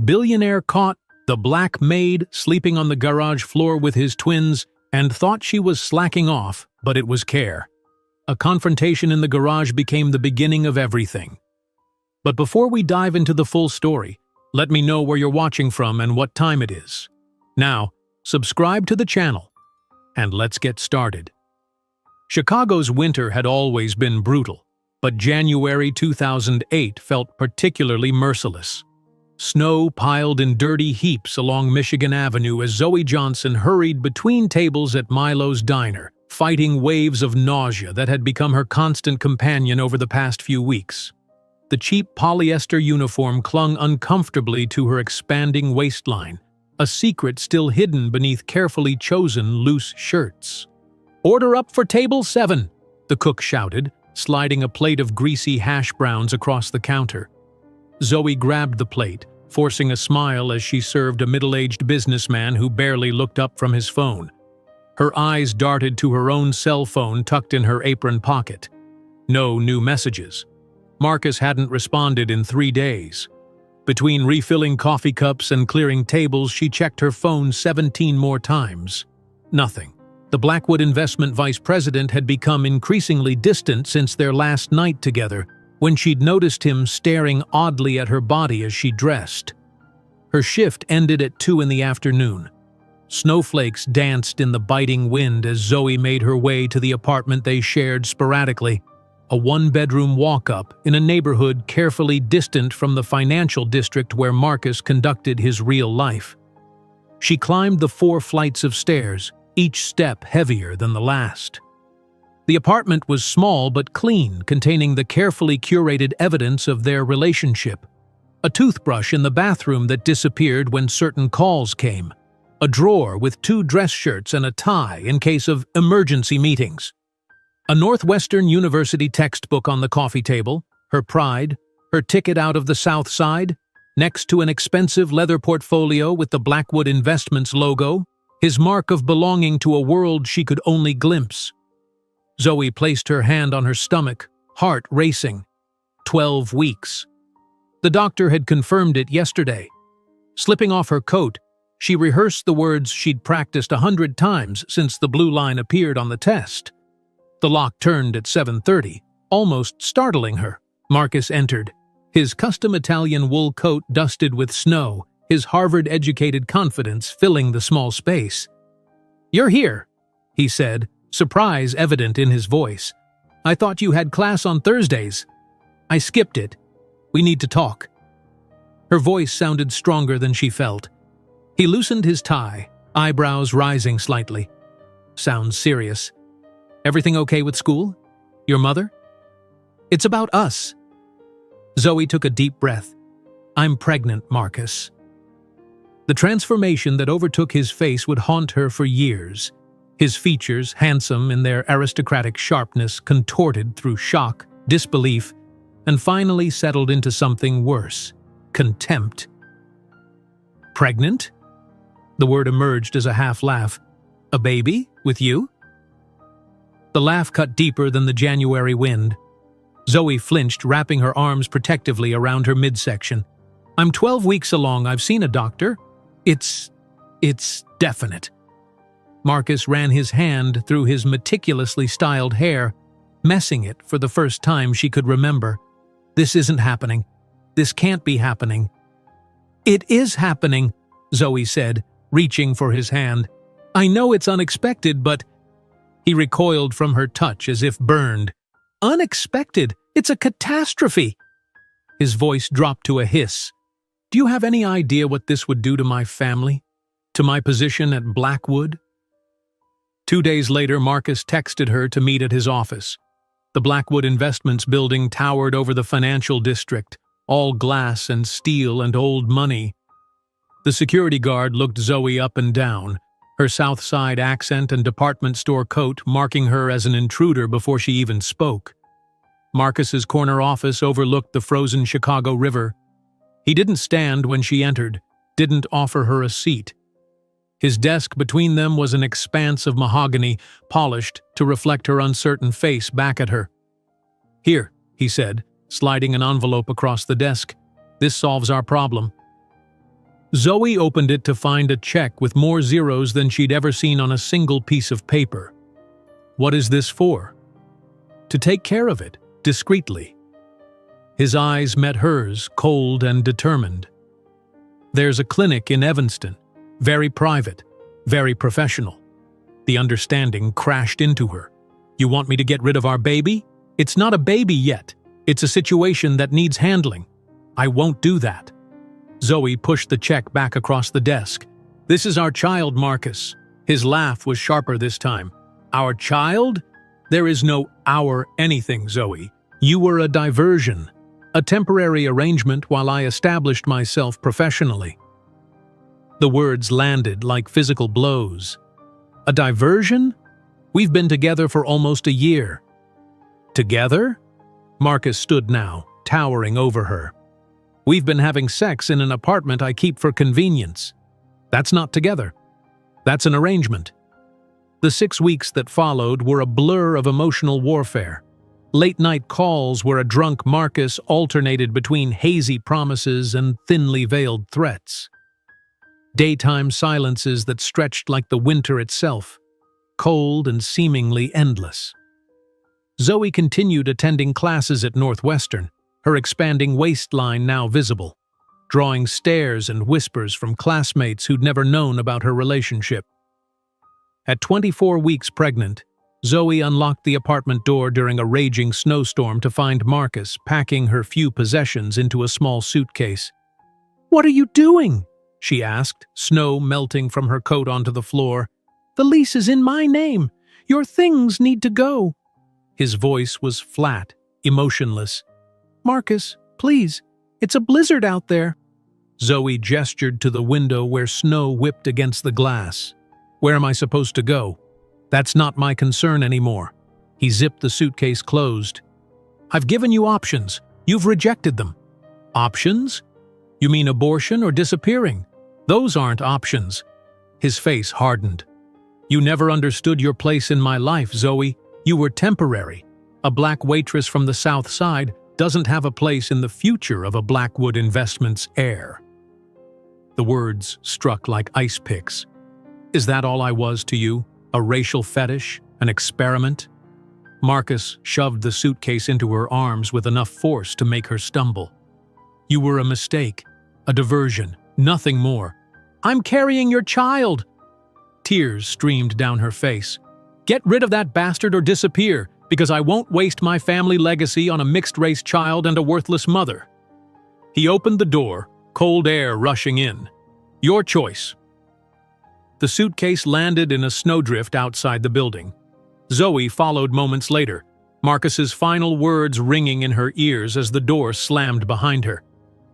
Billionaire caught the black maid sleeping on the garage floor with his twins and thought she was slacking off, but it was care. A confrontation in the garage became the beginning of everything. But before we dive into the full story, let me know where you're watching from and what time it is. Now, subscribe to the channel, and let's get started. Chicago's winter had always been brutal, but January 2008 felt particularly merciless. Snow piled in dirty heaps along Michigan Avenue as Zoe Johnson hurried between tables at Milo's Diner, fighting waves of nausea that had become her constant companion over the past few weeks. The cheap polyester uniform clung uncomfortably to her expanding waistline, a secret still hidden beneath carefully chosen loose shirts. "Order up for table 7, the cook shouted, sliding a plate of greasy hash browns across the counter. Zoe grabbed the plate, forcing a smile as she served a middle-aged businessman who barely looked up from his phone. Her eyes darted to her own cell phone tucked in her apron pocket. No new messages. Marcus hadn't responded in 3 days. Between refilling coffee cups and clearing tables, she checked her phone 17 more times. Nothing. The Blackwood investment vice president had become increasingly distant since their last night together, when she'd noticed him staring oddly at her body as she dressed. Her shift ended at 2 in the afternoon. Snowflakes danced in the biting wind as Zoe made her way to the apartment they shared sporadically, a one-bedroom walk-up in a neighborhood carefully distant from the financial district where Marcus conducted his real life. She climbed the 4 flights of stairs, each step heavier than the last. The apartment was small but clean, containing the carefully curated evidence of their relationship. A toothbrush in the bathroom that disappeared when certain calls came. A drawer with 2 dress shirts and a tie in case of emergency meetings. A Northwestern University textbook on the coffee table, her pride, her ticket out of the South Side, next to an expensive leather portfolio with the Blackwood Investments logo, his mark of belonging to a world she could only glimpse. Zoe placed her hand on her stomach, heart racing. 12 weeks. The doctor had confirmed it yesterday. Slipping off her coat, she rehearsed the words she'd practiced 100 times since the blue line appeared on the test. The lock turned at 7:30, almost startling her. Marcus entered, his custom Italian wool coat dusted with snow, his Harvard-educated confidence filling the small space. "You're here," he said, surprise evident in his voice. "I thought you had class on Thursdays." "I skipped it. We need to talk." Her voice sounded stronger than she felt. He loosened his tie, eyebrows rising slightly. "Sounds serious. Everything okay with school? Your mother?" "It's about us." Zoe took a deep breath. "I'm pregnant, Marcus." The transformation that overtook his face would haunt her for years. His features, handsome in their aristocratic sharpness, contorted through shock, disbelief, and finally settled into something worse: contempt. "Pregnant?" The word emerged as a half-laugh. "A baby? With you?" The laugh cut deeper than the January wind. Zoe flinched, wrapping her arms protectively around her midsection. "I'm 12 weeks along. I've seen a doctor. It's definite." Marcus ran his hand through his meticulously styled hair, messing it for the first time she could remember. "This isn't happening. This can't be happening." "It is happening," Zoe said, reaching for his hand. "I know it's unexpected, but—" He recoiled from her touch as if burned. "Unexpected? It's a catastrophe!" His voice dropped to a hiss. "Do you have any idea what this would do to my family? To my position at Blackwood?" 2 days later, Marcus texted her to meet at his office. The Blackwood Investments building towered over the financial district, all glass and steel and old money. The security guard looked Zoe up and down, her South Side accent and department store coat marking her as an intruder before she even spoke. Marcus's corner office overlooked the frozen Chicago River. He didn't stand when she entered, didn't offer her a seat. His desk between them was an expanse of mahogany, polished to reflect her uncertain face back at her. "Here," he said, sliding an envelope across the desk. "This solves our problem." Zoe opened it to find a check with more zeros than she'd ever seen on a single piece of paper. What is this for? To take care of it, discreetly. His eyes met hers, cold and determined. There's a clinic in Evanston, very private, very professional. The understanding crashed into her. You want me to get rid of our baby? It's not a baby yet. It's a situation that needs handling. I won't do that. Zoe pushed the check back across the desk. This is our child, Marcus. His laugh was sharper this time. Our child? There is no our anything, Zoe. You were a diversion. A temporary arrangement while I established myself professionally. The words landed like physical blows. A diversion? We've been together for almost a year. Together? Marcus stood now, towering over her. We've been having sex in an apartment I keep for convenience. That's not together. That's an arrangement. The 6 weeks that followed were a blur of emotional warfare. Late-night calls where a drunk Marcus alternated between hazy promises and thinly veiled threats. Daytime silences that stretched like the winter itself, cold and seemingly endless. Zoe continued attending classes at Northwestern, her expanding waistline now visible, drawing stares and whispers from classmates who'd never known about her relationship. At 24 weeks pregnant, Zoe unlocked the apartment door during a raging snowstorm to find Marcus packing her few possessions into a small suitcase. "What are you doing?" she asked, snow melting from her coat onto the floor. "The lease is in my name. Your things need to go." His voice was flat, emotionless. "Marcus, please, it's a blizzard out there." Zoe gestured to the window where snow whipped against the glass. "Where am I supposed to go?" "That's not my concern anymore." He zipped the suitcase closed. "I've given you options. You've rejected them." "Options? You mean abortion or disappearing? Those aren't options." His face hardened. "You never understood your place in my life, Zoe. You were temporary. A black waitress from the South Side doesn't have a place in the future of a Blackwood Investments heir." The words struck like ice picks. "Is that all I was to you? A racial fetish? An experiment?" Marcus shoved the suitcase into her arms with enough force to make her stumble. "You were a mistake, a diversion, nothing more." "I'm carrying your child!" Tears streamed down her face. "Get rid of that bastard or disappear, because I won't waste my family legacy on a mixed-race child and a worthless mother." He opened the door, cold air rushing in. "Your choice." The suitcase landed in a snowdrift outside the building. Zoe followed moments later, Marcus's final words ringing in her ears as the door slammed behind her.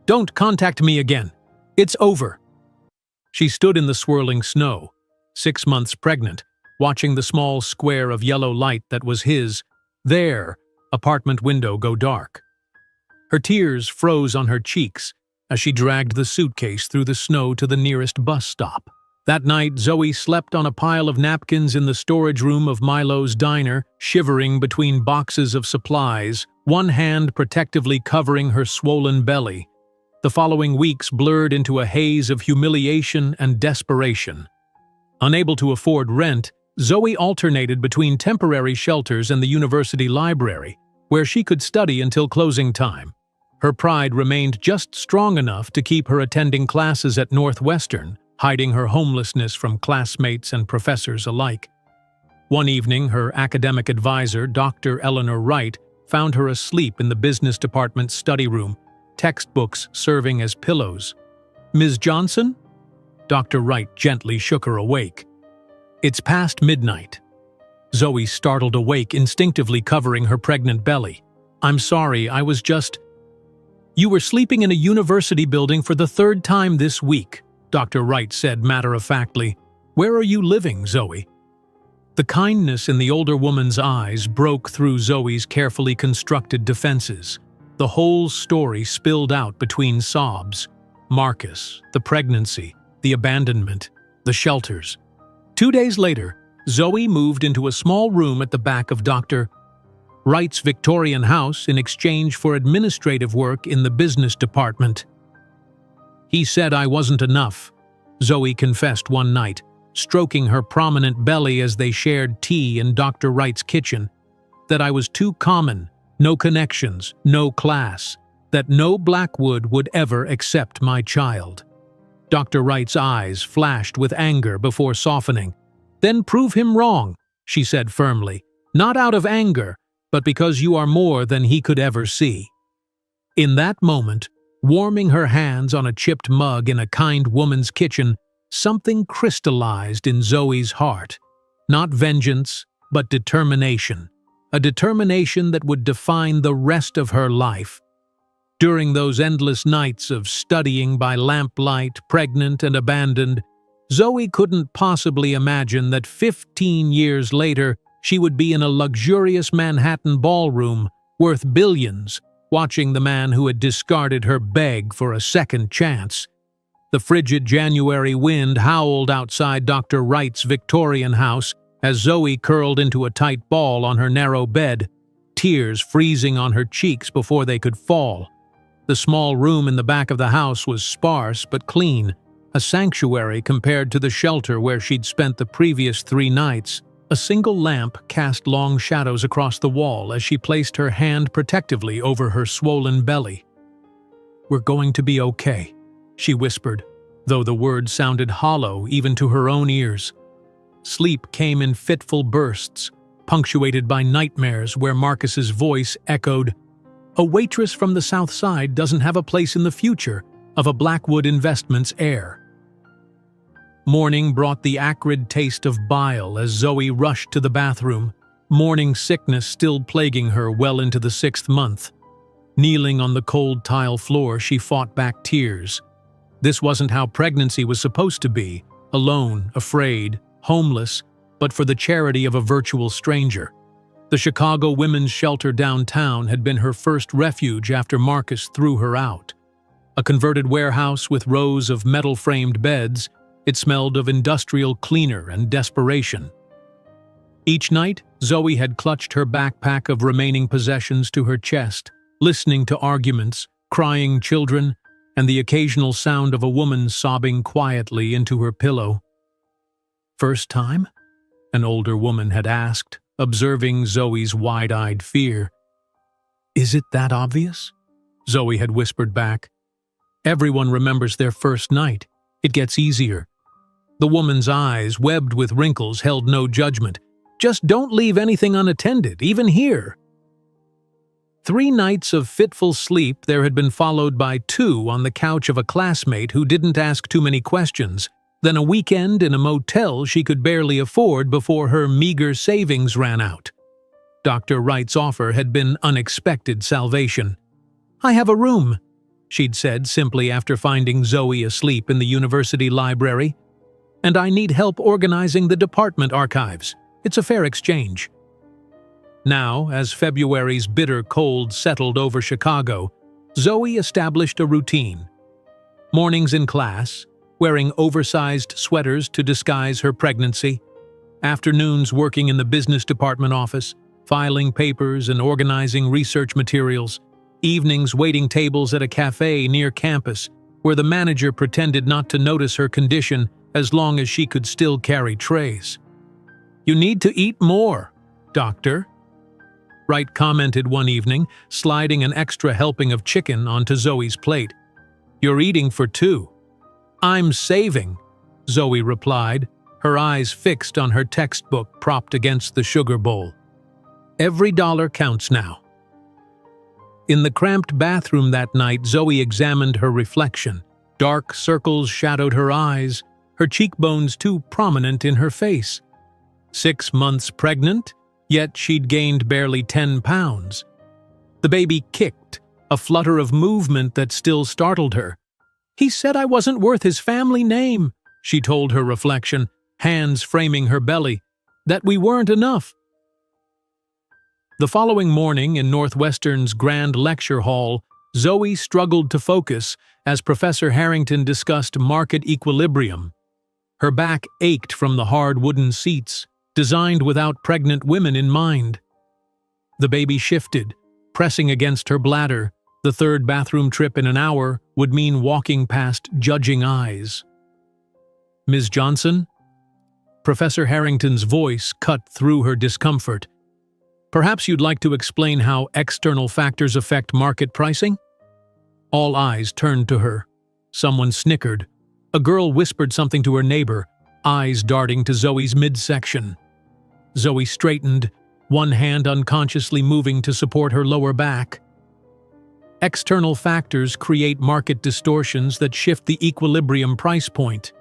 "Don't contact me again. It's over." She stood in the swirling snow, 6 months pregnant, watching the small square of yellow light that was his, their, apartment window go dark. Her tears froze on her cheeks as she dragged the suitcase through the snow to the nearest bus stop. That night, Zoe slept on a pile of napkins in the storage room of Milo's diner, shivering between boxes of supplies, one hand protectively covering her swollen belly. The following weeks blurred into a haze of humiliation and desperation. Unable to afford rent, Zoe alternated between temporary shelters and the university library, where she could study until closing time. Her pride remained just strong enough to keep her attending classes at Northwestern, hiding her homelessness from classmates and professors alike. One evening, her academic advisor, Dr. Eleanor Wright, found her asleep in the business department's study room, textbooks serving as pillows. "Ms. Johnson?" Dr. Wright gently shook her awake. "It's past midnight." Zoe startled awake, instinctively covering her pregnant belly. "I'm sorry, I was just—" "You were sleeping in a university building for the 3rd time this week," Dr. Wright said matter-of-factly. "Where are you living, Zoe?" The kindness in the older woman's eyes broke through Zoe's carefully constructed defenses. The whole story spilled out between sobs. Marcus, the pregnancy, the abandonment, the shelters. 2 days later, Zoe moved into a small room at the back of Dr. Wright's Victorian house in exchange for administrative work in the business department. He said I wasn't enough, Zoe confessed one night, stroking her prominent belly as they shared tea in Dr. Wright's kitchen. That I was too common, no connections, no class, that no Blackwood would ever accept my child. Dr. Wright's eyes flashed with anger before softening. Then prove him wrong, she said firmly, not out of anger, but because you are more than he could ever see. In that moment, warming her hands on a chipped mug in a kind woman's kitchen, something crystallized in Zoe's heart. Not vengeance, but determination. A determination that would define the rest of her life. During those endless nights of studying by lamplight, pregnant and abandoned, Zoe couldn't possibly imagine that 15 years later she would be in a luxurious Manhattan ballroom worth billions, watching the man who had discarded her beg for a second chance. The frigid January wind howled outside Dr. Wright's Victorian house as Zoe curled into a tight ball on her narrow bed, tears freezing on her cheeks before they could fall. The small room in the back of the house was sparse but clean, a sanctuary compared to the shelter where she'd spent the previous 3 nights. A single lamp cast long shadows across the wall as she placed her hand protectively over her swollen belly. "We're going to be okay," she whispered, though the words sounded hollow even to her own ears. Sleep came in fitful bursts, punctuated by nightmares where Marcus's voice echoed, "A waitress from the South Side doesn't have a place in the future of a Blackwood Investments heir." Morning brought the acrid taste of bile as Zoe rushed to the bathroom, morning sickness still plaguing her well into the 6th month. Kneeling on the cold tile floor, she fought back tears. This wasn't how pregnancy was supposed to be, alone, afraid, homeless, but for the charity of a virtual stranger. The Chicago Women's Shelter downtown had been her first refuge after Marcus threw her out. A converted warehouse with rows of metal-framed beds, it smelled of industrial cleaner and desperation. Each night, Zoe had clutched her backpack of remaining possessions to her chest, listening to arguments, crying children, and the occasional sound of a woman sobbing quietly into her pillow. "First time?" an older woman had asked, observing Zoe's wide-eyed fear. "Is it that obvious?" Zoe had whispered back. "Everyone remembers their first night. It gets easier." The woman's eyes, webbed with wrinkles, held no judgment. "Just don't leave anything unattended, even here." 3 nights of fitful sleep there had been followed by 2 on the couch of a classmate who didn't ask too many questions, then a weekend in a motel she could barely afford before her meager savings ran out. Dr. Wright's offer had been unexpected salvation. "I have a room," she'd said simply after finding Zoe asleep in the university library. "And I need help organizing the department archives. It's a fair exchange." Now, as February's bitter cold settled over Chicago, Zoe established a routine. Mornings in class, wearing oversized sweaters to disguise her pregnancy, afternoons working in the business department office, filing papers and organizing research materials, evenings waiting tables at a cafe near campus where the manager pretended not to notice her condition as long as she could still carry trays. "You need to eat more, doctor," Wright commented one evening, sliding an extra helping of chicken onto Zoe's plate. "You're eating for 2. "I'm saving," Zoe replied, her eyes fixed on her textbook propped against the sugar bowl. "Every dollar counts now." In the cramped bathroom that night, Zoe examined her reflection. Dark circles shadowed her eyes, her cheekbones too prominent in her face. 6 months pregnant, yet she'd gained barely 10 pounds. The baby kicked, a flutter of movement that still startled her. "He said I wasn't worth his family name," she told her reflection, hands framing her belly, "that we weren't enough." The following morning in Northwestern's Grand Lecture Hall, Zoe struggled to focus as Professor Harrington discussed market equilibrium. Her back ached from the hard wooden seats, designed without pregnant women in mind. The baby shifted, pressing against her bladder, the 3rd bathroom trip in an hour, would mean walking past judging eyes. "Ms. Johnson?" Professor Harrington's voice cut through her discomfort. "Perhaps you'd like to explain how external factors affect market pricing?" All eyes turned to her. Someone snickered. A girl whispered something to her neighbor, eyes darting to Zoe's midsection. Zoe straightened, one hand unconsciously moving to support her lower back. External factors create market distortions that shift the equilibrium price point.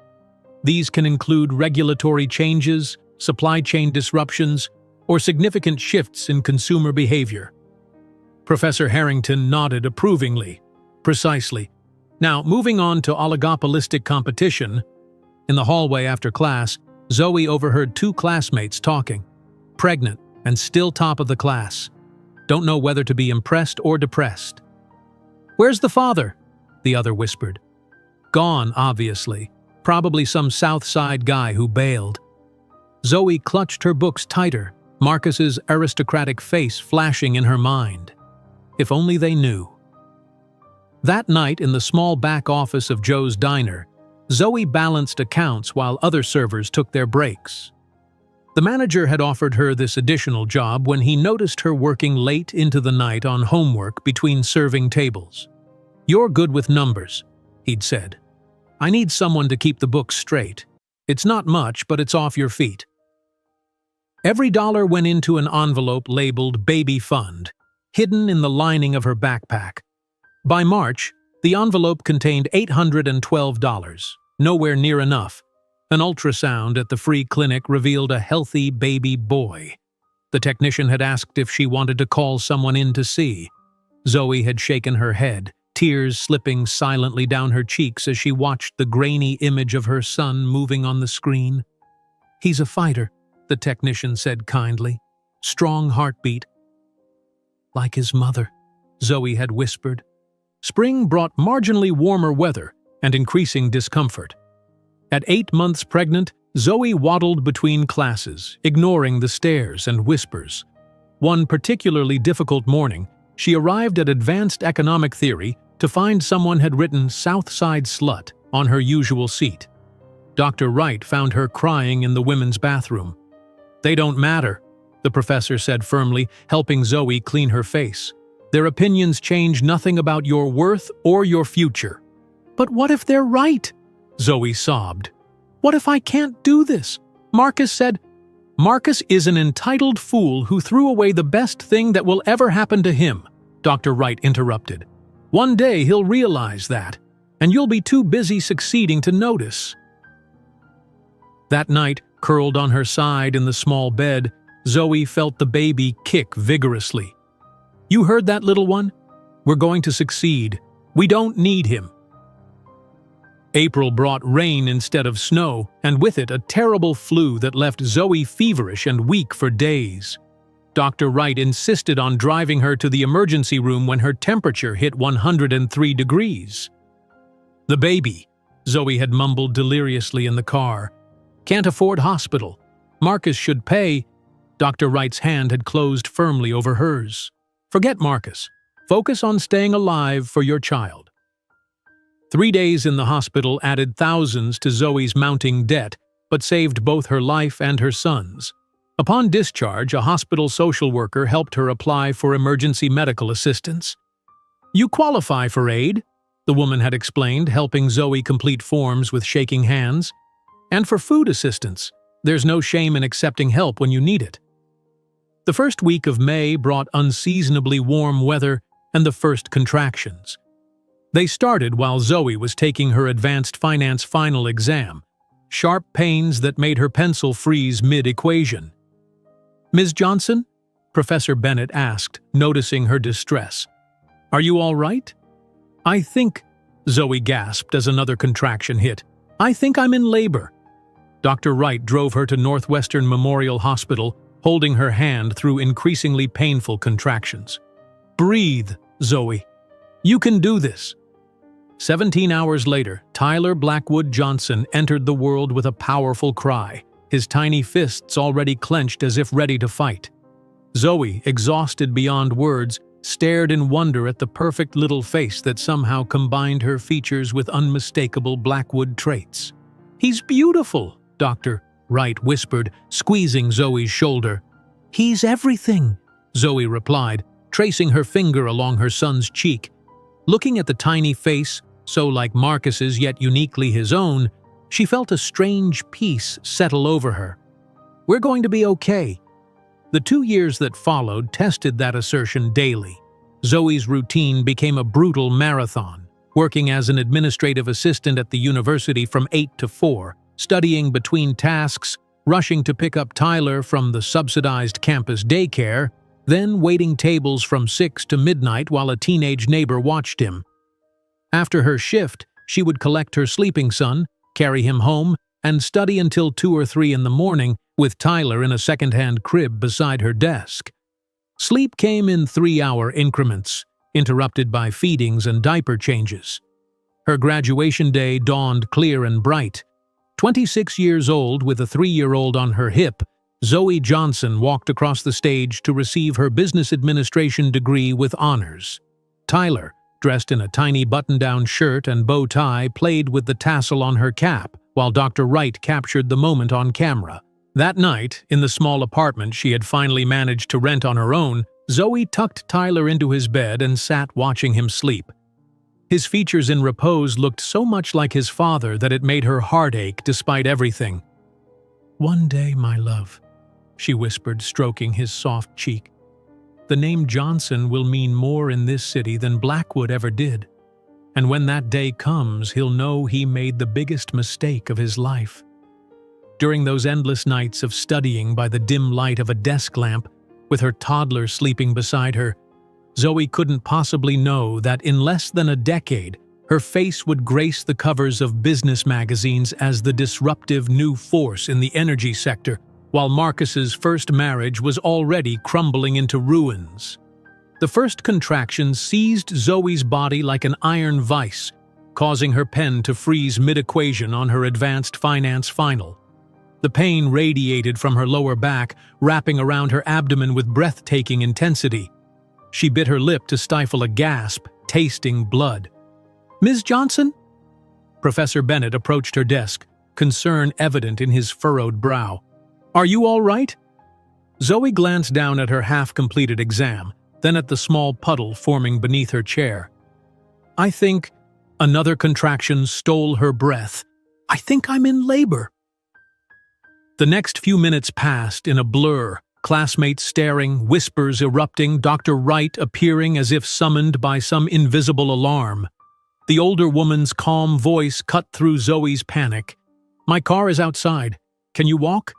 These can include regulatory changes, supply chain disruptions, or significant shifts in consumer behavior. Professor Harrington nodded approvingly. "Precisely. Now, moving on to oligopolistic competition." In the hallway after class, Zoe overheard two classmates talking. Pregnant and still top of the class. Don't know whether to be impressed or depressed. "Where's the father?" the other whispered. "Gone, obviously. Probably some South Side guy who bailed." Zoe clutched her books tighter, Marcus's aristocratic face flashing in her mind. If only they knew. That night in the small back office of Joe's Diner, Zoe balanced accounts while other servers took their breaks. The manager had offered her this additional job when he noticed her working late into the night on homework between serving tables. "You're good with numbers," he'd said. "I need someone to keep the books straight. It's not much, but it's off your feet." Every dollar went into an envelope labeled Baby Fund, hidden in the lining of her backpack. By March, the envelope contained $812, nowhere near enough. An ultrasound at the free clinic revealed a healthy baby boy. The technician had asked if she wanted to call someone in to see. Zoe had shaken her head, tears slipping silently down her cheeks as she watched the grainy image of her son moving on the screen. "He's a fighter," the technician said kindly. "Strong heartbeat." "Like his mother," Zoe had whispered. Spring brought marginally warmer weather and increasing discomfort. At 8 months pregnant, Zoe waddled between classes, ignoring the stares and whispers. One particularly difficult morning, she arrived at Advanced Economic Theory to find someone had written "South Side Slut" on her usual seat. Dr. Wright found her crying in the women's bathroom. "They don't matter," the professor said firmly, helping Zoe clean her face. "Their opinions change nothing about your worth or your future." "But what if they're right?" Zoe sobbed. "What if I can't do this?" Marcus said. "Marcus is an entitled fool who threw away the best thing that will ever happen to him," Dr. Wright interrupted. "One day he'll realize that, and you'll be too busy succeeding to notice." That night, curled on her side in the small bed, Zoe felt the baby kick vigorously. "You heard that, little one? We're going to succeed. We don't need him." April brought rain instead of snow, and with it a terrible flu that left Zoe feverish and weak for days. Dr. Wright insisted on driving her to the emergency room when her temperature hit 103 degrees. "The baby," Zoe had mumbled deliriously in the car. "Can't afford hospital. Marcus should pay." Dr. Wright's hand had closed firmly over hers. "Forget Marcus. Focus on staying alive for your child." 3 days in the hospital added thousands to Zoe's mounting debt, but saved both her life and her son's. Upon discharge, a hospital social worker helped her apply for emergency medical assistance. "You qualify for aid," the woman had explained, helping Zoe complete forms with shaking hands. "And for food assistance, there's no shame in accepting help when you need it." The first week of May brought unseasonably warm weather and the first contractions. They started while Zoe was taking her advanced finance final exam, sharp pains that made her pencil freeze mid-equation. "Ms. Johnson?" Professor Bennett asked, noticing her distress. "Are you all right?" "I think," Zoe gasped as another contraction hit. "I think I'm in labor." Dr. Wright drove her to Northwestern Memorial Hospital, holding her hand through increasingly painful contractions. "Breathe, Zoe. You can do this." 17 hours later, Tyler Blackwood Johnson entered the world with a powerful cry, his tiny fists already clenched as if ready to fight. Zoe, exhausted beyond words, stared in wonder at the perfect little face that somehow combined her features with unmistakable Blackwood traits. "He's beautiful," Dr. Wright whispered, squeezing Zoe's shoulder. "He's everything," Zoe replied, tracing her finger along her son's cheek. Looking at the tiny face, so like Marcus's yet uniquely his own, she felt a strange peace settle over her. "We're going to be okay." The 2 years that followed tested that assertion daily. Zoe's routine became a brutal marathon, working as an administrative assistant at the university from 8 to 4, studying between tasks, rushing to pick up Tyler from the subsidized campus daycare, then waiting tables from 6 to midnight while a teenage neighbor watched him. After her shift, she would collect her sleeping son, carry him home, and study until 2 or 3 in the morning with Tyler in a second-hand crib beside her desk. Sleep came in 3-hour increments, interrupted by feedings and diaper changes. Her graduation day dawned clear and bright. 26 years old with a 3-year-old on her hip, Zoe Johnson walked across the stage to receive her business administration degree with honors. Tyler, dressed in a tiny button-down shirt and bow tie, played with the tassel on her cap, while Dr. Wright captured the moment on camera. That night, in the small apartment she had finally managed to rent on her own, Zoe tucked Tyler into his bed and sat watching him sleep. His features in repose looked so much like his father that it made her heart ache despite everything. "One day, my love," she whispered, stroking his soft cheek. "The name Johnson will mean more in this city than Blackwood ever did. And when that day comes, he'll know he made the biggest mistake of his life." During those endless nights of studying by the dim light of a desk lamp, with her toddler sleeping beside her, Zoe couldn't possibly know that in less than a decade, her face would grace the covers of business magazines as the disruptive new force in the energy sector, while Marcus's first marriage was already crumbling into ruins. The first contraction seized Zoe's body like an iron vice, causing her pen to freeze mid-equation on her advanced finance final. The pain radiated from her lower back, wrapping around her abdomen with breathtaking intensity. She bit her lip to stifle a gasp, tasting blood. "Ms. Johnson?" Professor Bennett approached her desk, concern evident in his furrowed brow. "Are you all right?" Zoe glanced down at her half-completed exam, then at the small puddle forming beneath her chair. "I think..." Another contraction stole her breath. "I think I'm in labor." The next few minutes passed in a blur, classmates staring, whispers erupting, Dr. Wright appearing as if summoned by some invisible alarm. The older woman's calm voice cut through Zoe's panic. "My car is outside. Can you walk?"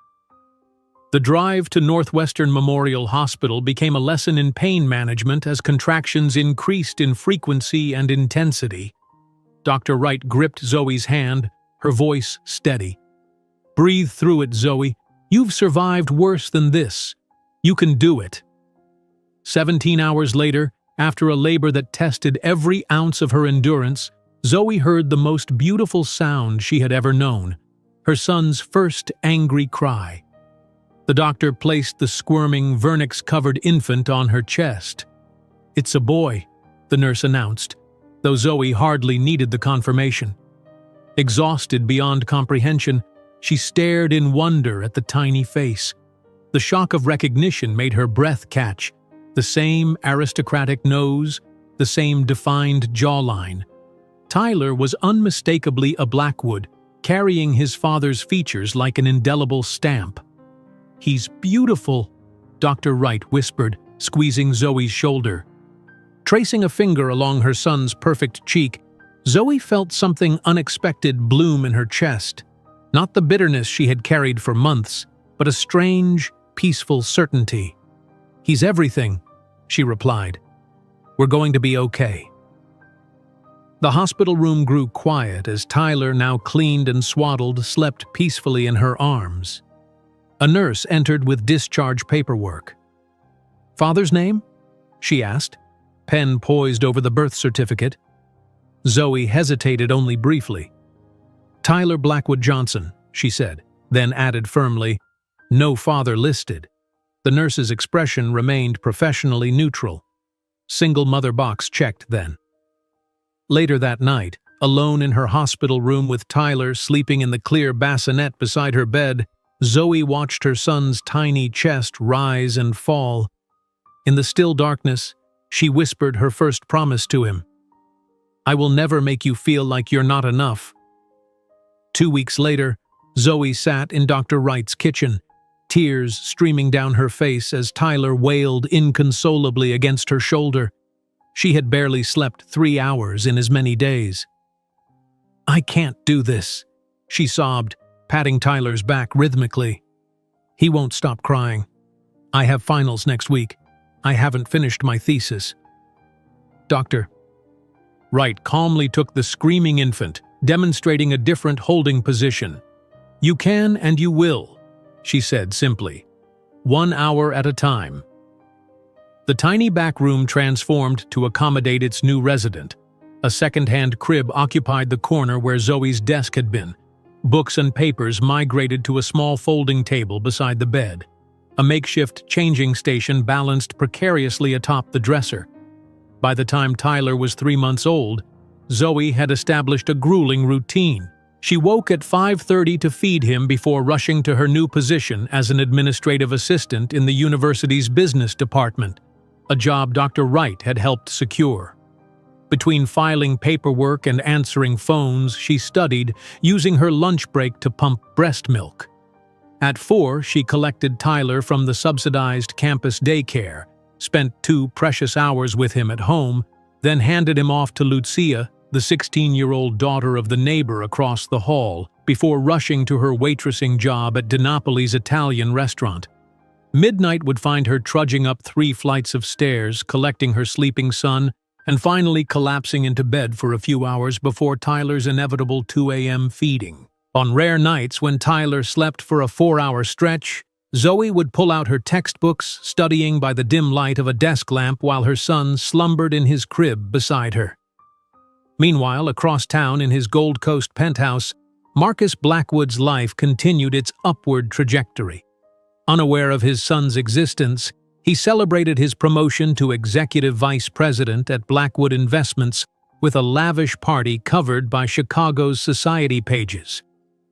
The drive to Northwestern Memorial Hospital became a lesson in pain management as contractions increased in frequency and intensity. Dr. Wright gripped Zoe's hand, her voice steady. "Breathe through it, Zoe. You've survived worse than this. You can do it." 17 hours later, after a labor that tested every ounce of her endurance, Zoe heard the most beautiful sound she had ever known, her son's first angry cry. The doctor placed the squirming, vernix-covered infant on her chest. "It's a boy," the nurse announced, though Zoe hardly needed the confirmation. Exhausted beyond comprehension, she stared in wonder at the tiny face. The shock of recognition made her breath catch. The same aristocratic nose, the same defined jawline. Tyler was unmistakably a Blackwood, carrying his father's features like an indelible stamp. "He's beautiful," Dr. Wright whispered, squeezing Zoe's shoulder. Tracing a finger along her son's perfect cheek, Zoe felt something unexpected bloom in her chest. Not the bitterness she had carried for months, but a strange, peaceful certainty. "He's everything," she replied. "We're going to be okay." The hospital room grew quiet as Tyler, now cleaned and swaddled, slept peacefully in her arms. A nurse entered with discharge paperwork. "Father's name?" she asked, pen poised over the birth certificate. Zoe hesitated only briefly. "Tyler Blackwood Johnson," she said, then added firmly, "No father listed." The nurse's expression remained professionally neutral. Single mother box checked then. Later that night, alone in her hospital room with Tyler sleeping in the clear bassinet beside her bed, Zoe watched her son's tiny chest rise and fall. In the still darkness, she whispered her first promise to him. "I will never make you feel like you're not enough." 2 weeks later, Zoe sat in Dr. Wright's kitchen, tears streaming down her face as Tyler wailed inconsolably against her shoulder. She had barely slept 3 hours in as many days. "I can't do this," she sobbed, patting Tyler's back rhythmically. "He won't stop crying. I have finals next week. I haven't finished my thesis." Dr. Wright calmly took the screaming infant, demonstrating a different holding position. "You can and you will," she said simply. 1 hour at a time. The tiny back room transformed to accommodate its new resident. A second-hand crib occupied the corner where Zoe's desk had been. Books and papers migrated to a small folding table beside the bed. A makeshift changing station balanced precariously atop the dresser. By the time Tyler was 3 months old, Zoe had established a grueling routine. She woke at 5:30 to feed him before rushing to her new position as an administrative assistant in the university's business department, a job Dr. Wright had helped secure. Between filing paperwork and answering phones, she studied, using her lunch break to pump breast milk. At 4, she collected Tyler from the subsidized campus daycare, spent 2 precious hours with him at home, then handed him off to Lucia, the 16-year-old daughter of the neighbor across the hall, before rushing to her waitressing job at DiNapoli's Italian restaurant. Midnight would find her trudging up 3 flights of stairs, collecting her sleeping son, and finally collapsing into bed for a few hours before Tyler's inevitable 2 a.m. feeding. On rare nights when Tyler slept for a 4-hour stretch, Zoe would pull out her textbooks, studying by the dim light of a desk lamp while her son slumbered in his crib beside her. Meanwhile, across town in his Gold Coast penthouse, Marcus Blackwood's life continued its upward trajectory. Unaware of his son's existence, he celebrated his promotion to executive vice president at Blackwood Investments with a lavish party covered by Chicago's society pages.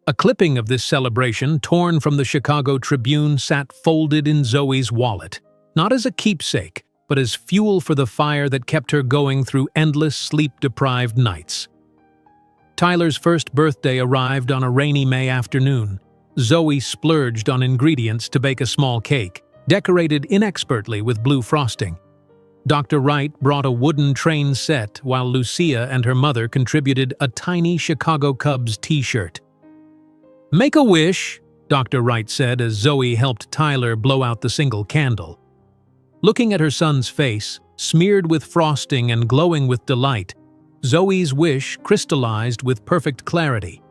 A clipping of this celebration, torn from the Chicago Tribune, sat folded in Zoe's wallet, not as a keepsake, but as fuel for the fire that kept her going through endless sleep-deprived nights. Tyler's first birthday arrived on a rainy May afternoon. Zoe splurged on ingredients to bake a small cake, decorated inexpertly with blue frosting. Dr. Wright brought a wooden train set, while Lucia and her mother contributed a tiny Chicago Cubs t-shirt. "Make a wish," Dr. Wright said as Zoe helped Tyler blow out the single candle. Looking at her son's face, smeared with frosting and glowing with delight, Zoe's wish crystallized with perfect clarity.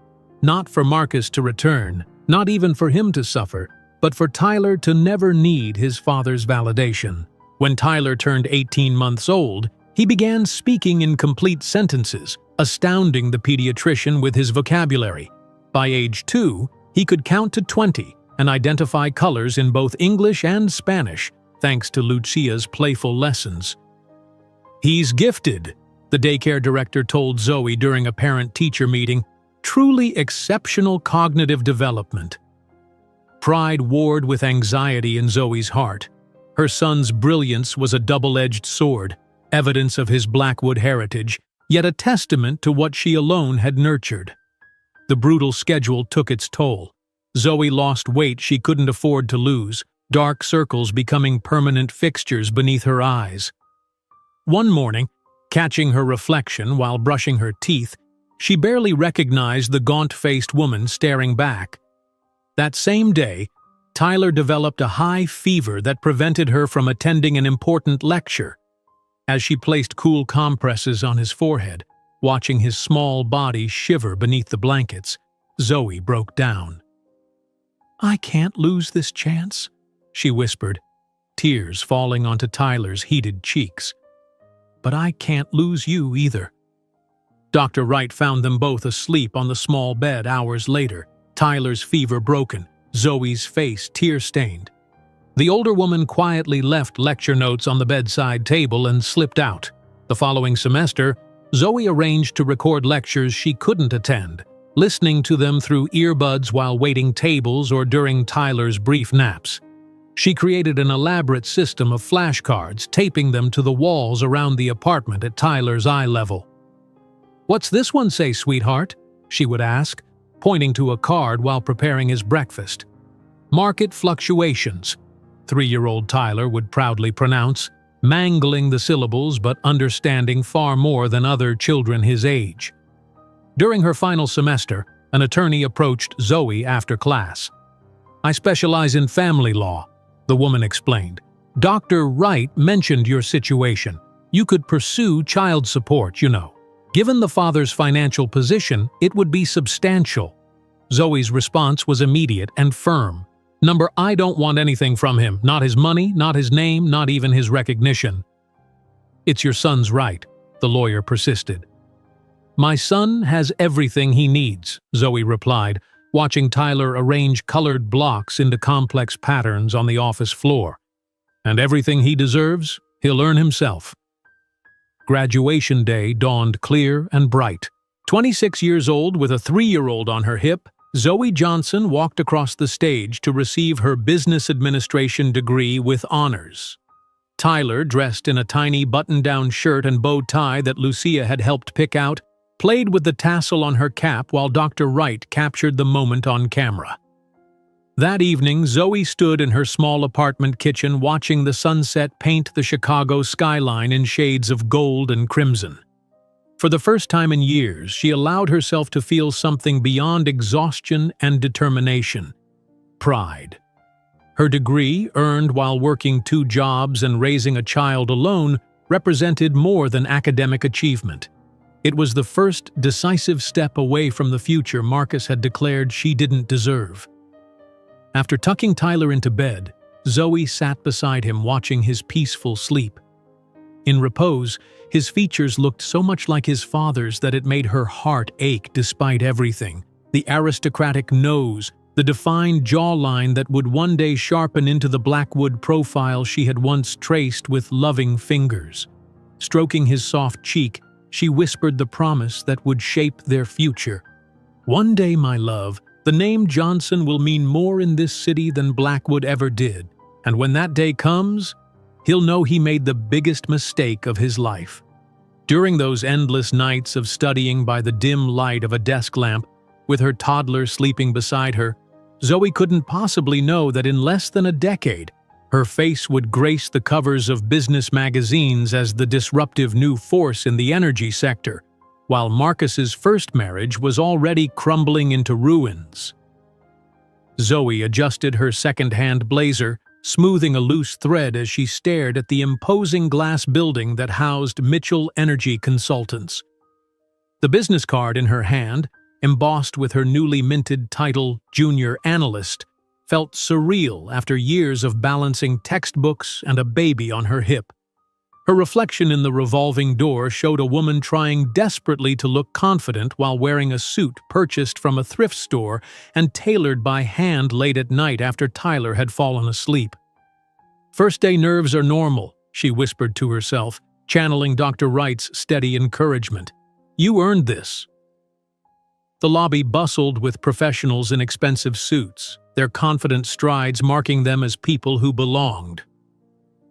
Not for Marcus to return, not even for him to suffer, but for Tyler to never need his father's validation. When Tyler turned 18 months old, he began speaking in complete sentences, astounding the pediatrician with his vocabulary. By age 2, he could count to 20 and identify colors in both English and Spanish, thanks to Lucia's playful lessons. "He's gifted," the daycare director told Zoe during a parent-teacher meeting. "Truly exceptional cognitive development." Pride warred with anxiety in Zoe's heart. Her son's brilliance was a double-edged sword, evidence of his Blackwood heritage, yet a testament to what she alone had nurtured. The brutal schedule took its toll. Zoe lost weight she couldn't afford to lose, dark circles becoming permanent fixtures beneath her eyes. One morning, catching her reflection while brushing her teeth, she barely recognized the gaunt-faced woman staring back. That same day, Tyler developed a high fever that prevented her from attending an important lecture. As she placed cool compresses on his forehead, watching his small body shiver beneath the blankets, Zoe broke down. "I can't lose this chance," she whispered, tears falling onto Tyler's heated cheeks. "But I can't lose you either." Dr. Wright found them both asleep on the small bed hours later, Tyler's fever broken, Zoe's face tear-stained. The older woman quietly left lecture notes on the bedside table and slipped out. The following semester, Zoe arranged to record lectures she couldn't attend, listening to them through earbuds while waiting tables or during Tyler's brief naps. She created an elaborate system of flashcards, taping them to the walls around the apartment at Tyler's eye level. "What's this one say, sweetheart?" she would ask, pointing to a card while preparing his breakfast. "Market fluctuations," 3-year-old Tyler would proudly pronounce, mangling the syllables but understanding far more than other children his age. During her final semester, an attorney approached Zoe after class. "I specialize in family law," the woman explained. "Dr. Wright mentioned your situation. You could pursue child support, you know. Given the father's financial position, it would be substantial." Zoe's response was immediate and firm. "I don't want anything from him, not his money, not his name, not even his recognition." "It's your son's right," the lawyer persisted. "My son has everything he needs," Zoe replied, watching Tyler arrange colored blocks into complex patterns on the office floor. "And everything he deserves, he'll earn himself." Graduation day dawned clear and bright. 26 years old with a 3-year-old on her hip, Zoe Johnson walked across the stage to receive her business administration degree with honors. Tyler, dressed in a tiny button-down shirt and bow tie that Lucia had helped pick out, played with the tassel on her cap while Dr. Wright captured the moment on camera. That evening, Zoe stood in her small apartment kitchen watching the sunset paint the Chicago skyline in shades of gold and crimson. For the first time in years, she allowed herself to feel something beyond exhaustion and determination: pride. Her degree, earned while working 2 jobs and raising a child alone, represented more than academic achievement. It was the first decisive step away from the future Marcus had declared she didn't deserve. After tucking Tyler into bed, Zoe sat beside him watching his peaceful sleep. In repose, his features looked so much like his father's that it made her heart ache despite everything. The aristocratic nose, the defined jawline that would one day sharpen into the Blackwood profile she had once traced with loving fingers. Stroking his soft cheek, she whispered the promise that would shape their future. "One day, my love, the name Johnson will mean more in this city than Blackwood ever did, and when that day comes, he'll know he made the biggest mistake of his life." During those endless nights of studying by the dim light of a desk lamp, with her toddler sleeping beside her, Zoe couldn't possibly know that in less than a decade, her face would grace the covers of business magazines as the disruptive new force in the energy sector, while Marcus's first marriage was already crumbling into ruins. Zoe adjusted her second-hand blazer, smoothing a loose thread as she stared at the imposing glass building that housed Mitchell Energy Consultants. The business card in her hand, embossed with her newly minted title, Junior Analyst, felt surreal after years of balancing textbooks and a baby on her hip. Her reflection in the revolving door showed a woman trying desperately to look confident while wearing a suit purchased from a thrift store and tailored by hand late at night after Tyler had fallen asleep. "First-day nerves are normal," she whispered to herself, channeling Dr. Wright's steady encouragement. "You earned this." The lobby bustled with professionals in expensive suits, their confident strides marking them as people who belonged.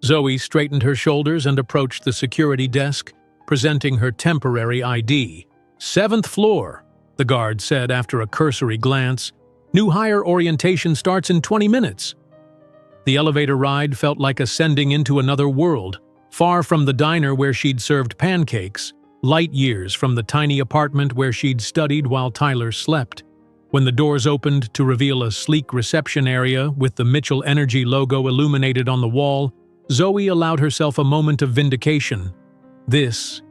Zoe straightened her shoulders and approached the security desk, presenting her temporary ID. "7th floor," the guard said after a cursory glance. "New hire orientation starts in 20 minutes." The elevator ride felt like ascending into another world, far from the diner where she'd served pancakes, light years from the tiny apartment where she'd studied while Tyler slept. When the doors opened to reveal a sleek reception area with the Mitchell Energy logo illuminated on the wall, Zoe allowed herself a moment of vindication. This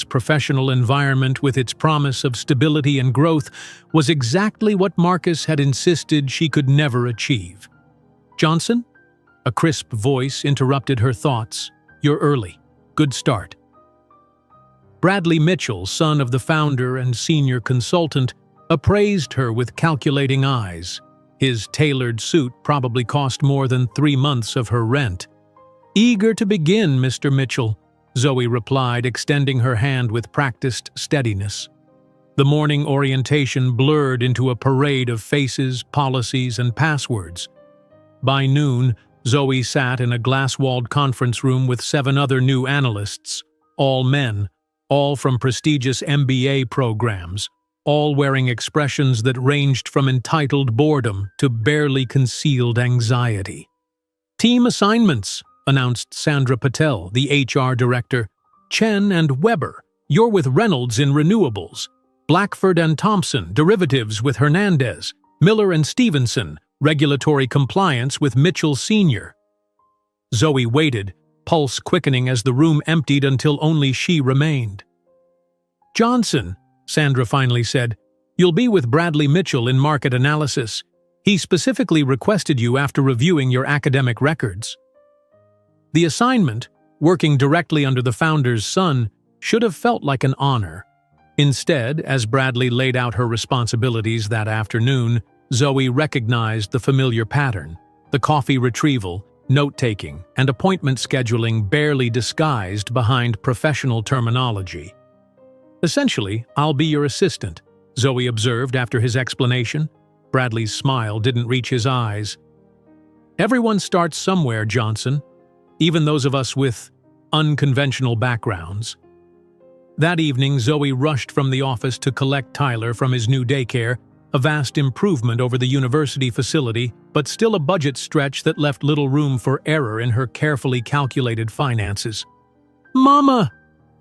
professional environment with its promise of stability and growth was exactly what Marcus had insisted she could never achieve. "Johnson?" A crisp voice interrupted her thoughts. "You're early. Good start." Bradley Mitchell, son of the founder and senior consultant, appraised her with calculating eyes. His tailored suit probably cost more than 3 months of her rent. "Eager to begin, Mr. Mitchell," Zoe replied, extending her hand with practiced steadiness. The morning orientation blurred into a parade of faces, policies, and passwords. By noon, Zoe sat in a glass-walled conference room with 7 other new analysts, all men, all from prestigious MBA programs, all wearing expressions that ranged from entitled boredom to barely concealed anxiety. "Team assignments," announced Sandra Patel, the HR director. "Chen and Weber, you're with Reynolds in renewables. Blackford and Thompson, derivatives with Hernandez. Miller and Stevenson, regulatory compliance with Mitchell Sr." Zoe waited, pulse quickening as the room emptied until only she remained. "Johnson," Sandra finally said, "you'll be with Bradley Mitchell in market analysis. He specifically requested you after reviewing your academic records." The assignment, working directly under the founder's son, should have felt like an honor. Instead, as Bradley laid out her responsibilities that afternoon, Zoe recognized the familiar pattern: the coffee retrieval, note-taking, and appointment scheduling barely disguised behind professional terminology. "Essentially, I'll be your assistant," Zoe observed after his explanation. Bradley's smile didn't reach his eyes. "Everyone starts somewhere, Johnson, even those of us with unconventional backgrounds." That evening, Zoe rushed from the office to collect Tyler from his new daycare, a vast improvement over the university facility, but still a budget stretch that left little room for error in her carefully calculated finances. "Mama!"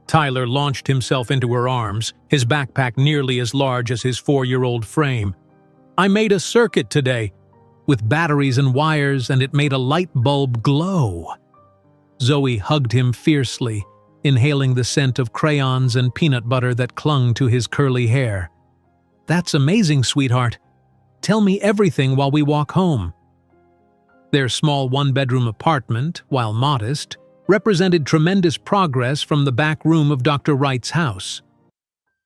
Tyler launched himself into her arms, his backpack nearly as large as his 4-year-old frame. "I made a circuit today, with batteries and wires, and it made a light bulb glow." Zoe hugged him fiercely, inhaling the scent of crayons and peanut butter that clung to his curly hair. "That's amazing, sweetheart. Tell me everything while we walk home." Their small 1-bedroom apartment, while modest, represented tremendous progress from the back room of Dr. Wright's house.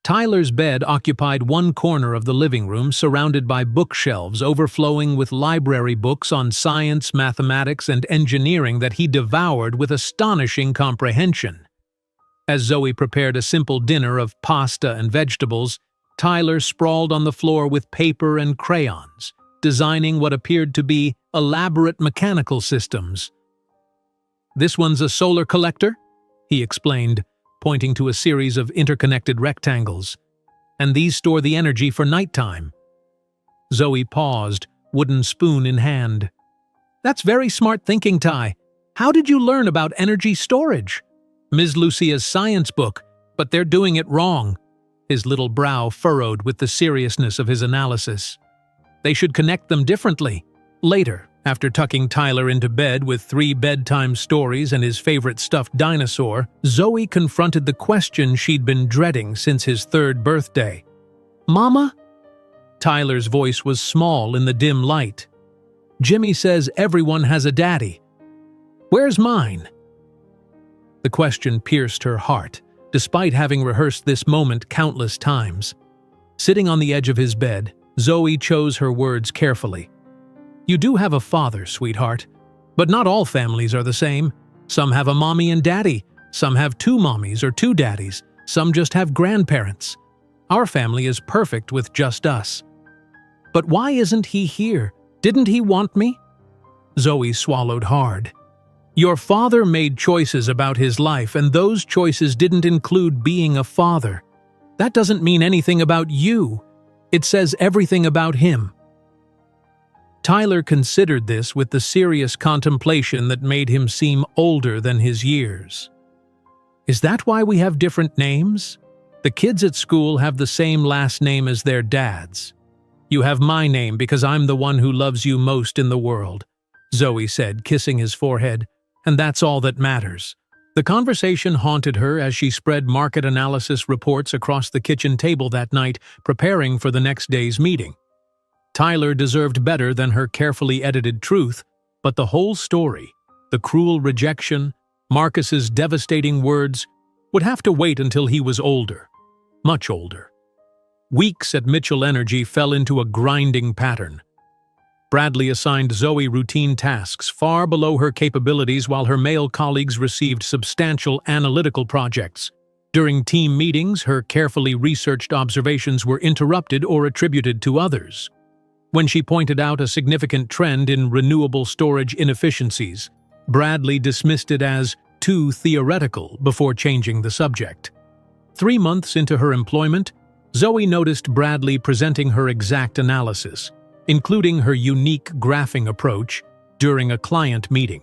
Tyler's bed occupied one corner of the living room, surrounded by bookshelves overflowing with library books on science, mathematics, and engineering that he devoured with astonishing comprehension. As Zoe prepared a simple dinner of pasta and vegetables, Tyler sprawled on the floor with paper and crayons, designing what appeared to be elaborate mechanical systems. "This one's a solar collector," he explained, pointing to a series of interconnected rectangles. "And these store the energy for nighttime." Zoe paused, wooden spoon in hand. "That's very smart thinking, Ty. How did you learn about energy storage?" "Ms. Lucia's science book, but they're doing it wrong." His little brow furrowed with the seriousness of his analysis. "They should connect them differently." Later, after tucking Tyler into bed with 3 bedtime stories and his favorite stuffed dinosaur, Zoe confronted the question she'd been dreading since his 3rd birthday. "Mama?" Tyler's voice was small in the dim light. "Jimmy says everyone has a daddy. Where's mine?" The question pierced her heart, despite having rehearsed this moment countless times. Sitting on the edge of his bed, Zoe chose her words carefully. "You do have a father, sweetheart, but not all families are the same. Some have a mommy and daddy, some have 2 mommies or 2 daddies, some just have grandparents. Our family is perfect with just us." "But why isn't he here? Didn't he want me?" Zoe swallowed hard. "Your father made choices about his life, and those choices didn't include being a father. That doesn't mean anything about you. It says everything about him." Tyler considered this with the serious contemplation that made him seem older than his years. "Is that why we have different names? The kids at school have the same last name as their dads. You have my name because I'm the one who loves you most in the world," Zoe said, kissing his forehead. "And that's all that matters." The conversation haunted her as she spread market analysis reports across the kitchen table that night, preparing for the next day's meeting. Tyler deserved better than her carefully edited truth, but the whole story, the cruel rejection, Marcus's devastating words, would have to wait until he was older, much older. Weeks at Mitchell Energy fell into a grinding pattern. Bradley assigned Zoe routine tasks far below her capabilities while her male colleagues received substantial analytical projects. During team meetings, her carefully researched observations were interrupted or attributed to others. When she pointed out a significant trend in renewable storage inefficiencies, Bradley dismissed it as too theoretical before changing the subject. 3 months into her employment, Zoe noticed Bradley presenting her exact analysis, including her unique graphing approach, during a client meeting.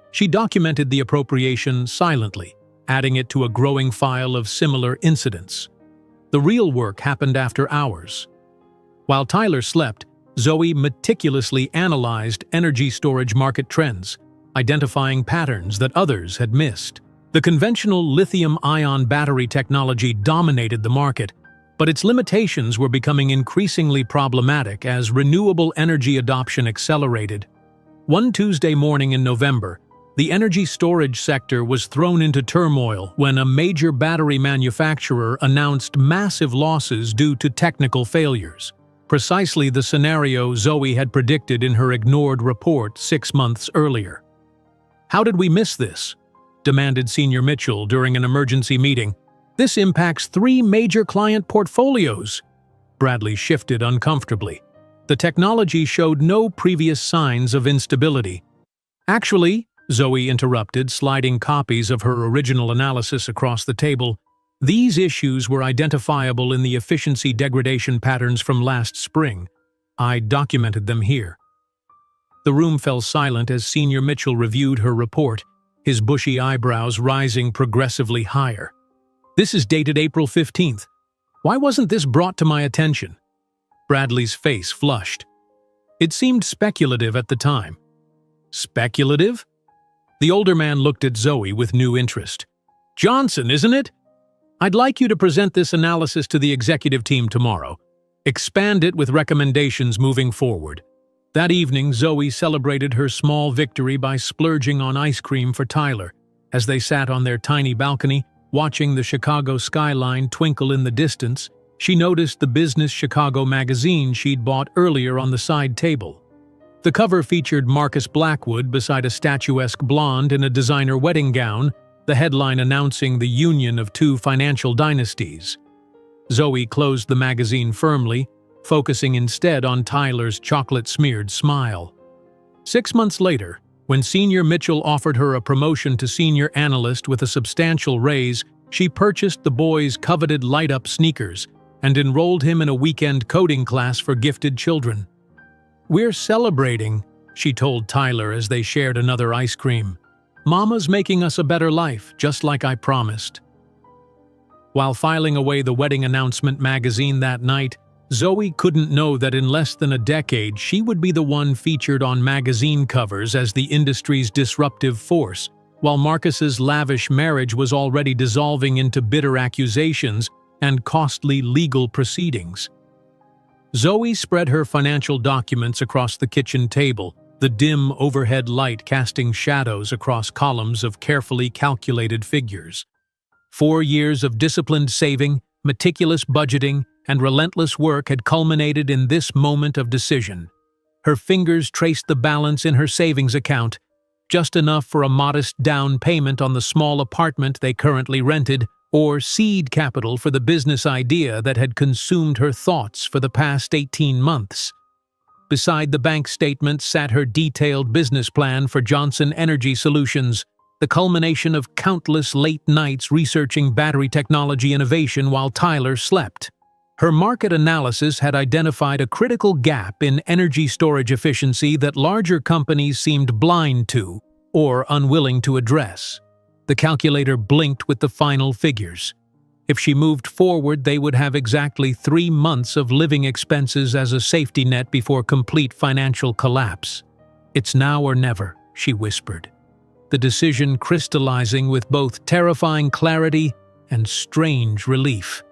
She documented the appropriation silently, adding it to a growing file of similar incidents. The real work happened after hours. While Tyler slept, Zoe meticulously analyzed energy storage market trends, identifying patterns that others had missed. The conventional lithium-ion battery technology dominated the market, but its limitations were becoming increasingly problematic as renewable energy adoption accelerated. One Tuesday morning in November, the energy storage sector was thrown into turmoil when a major battery manufacturer announced massive losses due to technical failures. Precisely the scenario Zoe had predicted in her ignored report 6 months earlier. "How did we miss this?" demanded Senior Mitchell during an emergency meeting. "This impacts 3 major client portfolios." Bradley shifted uncomfortably. The technology showed no previous signs of instability. "Actually," Zoe interrupted, sliding copies of her original analysis across the table, "these issues were identifiable in the efficiency degradation patterns from last spring. I documented them here." The room fell silent as Senior Mitchell reviewed her report, his bushy eyebrows rising progressively higher. "This is dated April 15th. Why wasn't this brought to my attention?" Bradley's face flushed. It seemed speculative at the time. "Speculative?" The older man looked at Zoe with new interest. "Johnson, isn't it? I'd like you to present this analysis to the executive team tomorrow. Expand it with recommendations moving forward." That evening, Zoe celebrated her small victory by splurging on ice cream for Tyler. As they sat on their tiny balcony, watching the Chicago skyline twinkle in the distance, she noticed the Business Chicago magazine she'd bought earlier on the side table. The cover featured Marcus Blackwood beside a statuesque blonde in a designer wedding gown, the headline announcing the union of 2 financial dynasties. Zoe closed the magazine firmly, focusing instead on Tyler's chocolate-smeared smile. 6 months later, when Senior Mitchell offered her a promotion to senior analyst with a substantial raise, she purchased the boy's coveted light-up sneakers and enrolled him in a weekend coding class for gifted children. "We're celebrating," she told Tyler as they shared another ice cream. "Mama's making us a better life, just like I promised." While filing away the wedding announcement magazine that night, Zoe couldn't know that in less than a decade she would be the one featured on magazine covers as the industry's disruptive force, while Marcus's lavish marriage was already dissolving into bitter accusations and costly legal proceedings. Zoe spread her financial documents across the kitchen table, the dim overhead light casting shadows across columns of carefully calculated figures. 4 years of disciplined saving, meticulous budgeting, and relentless work had culminated in this moment of decision. Her fingers traced the balance in her savings account, just enough for a modest down payment on the small apartment they currently rented, or seed capital for the business idea that had consumed her thoughts for the past 18 months. Beside the bank statement sat her detailed business plan for Johnson Energy Solutions, the culmination of countless late nights researching battery technology innovation while Tyler slept. Her market analysis had identified a critical gap in energy storage efficiency that larger companies seemed blind to or unwilling to address. The calculator blinked with the final figures. If she moved forward, they would have exactly 3 months of living expenses as a safety net before complete financial collapse. "It's now or never," she whispered, the decision crystallizing with both terrifying clarity and strange relief.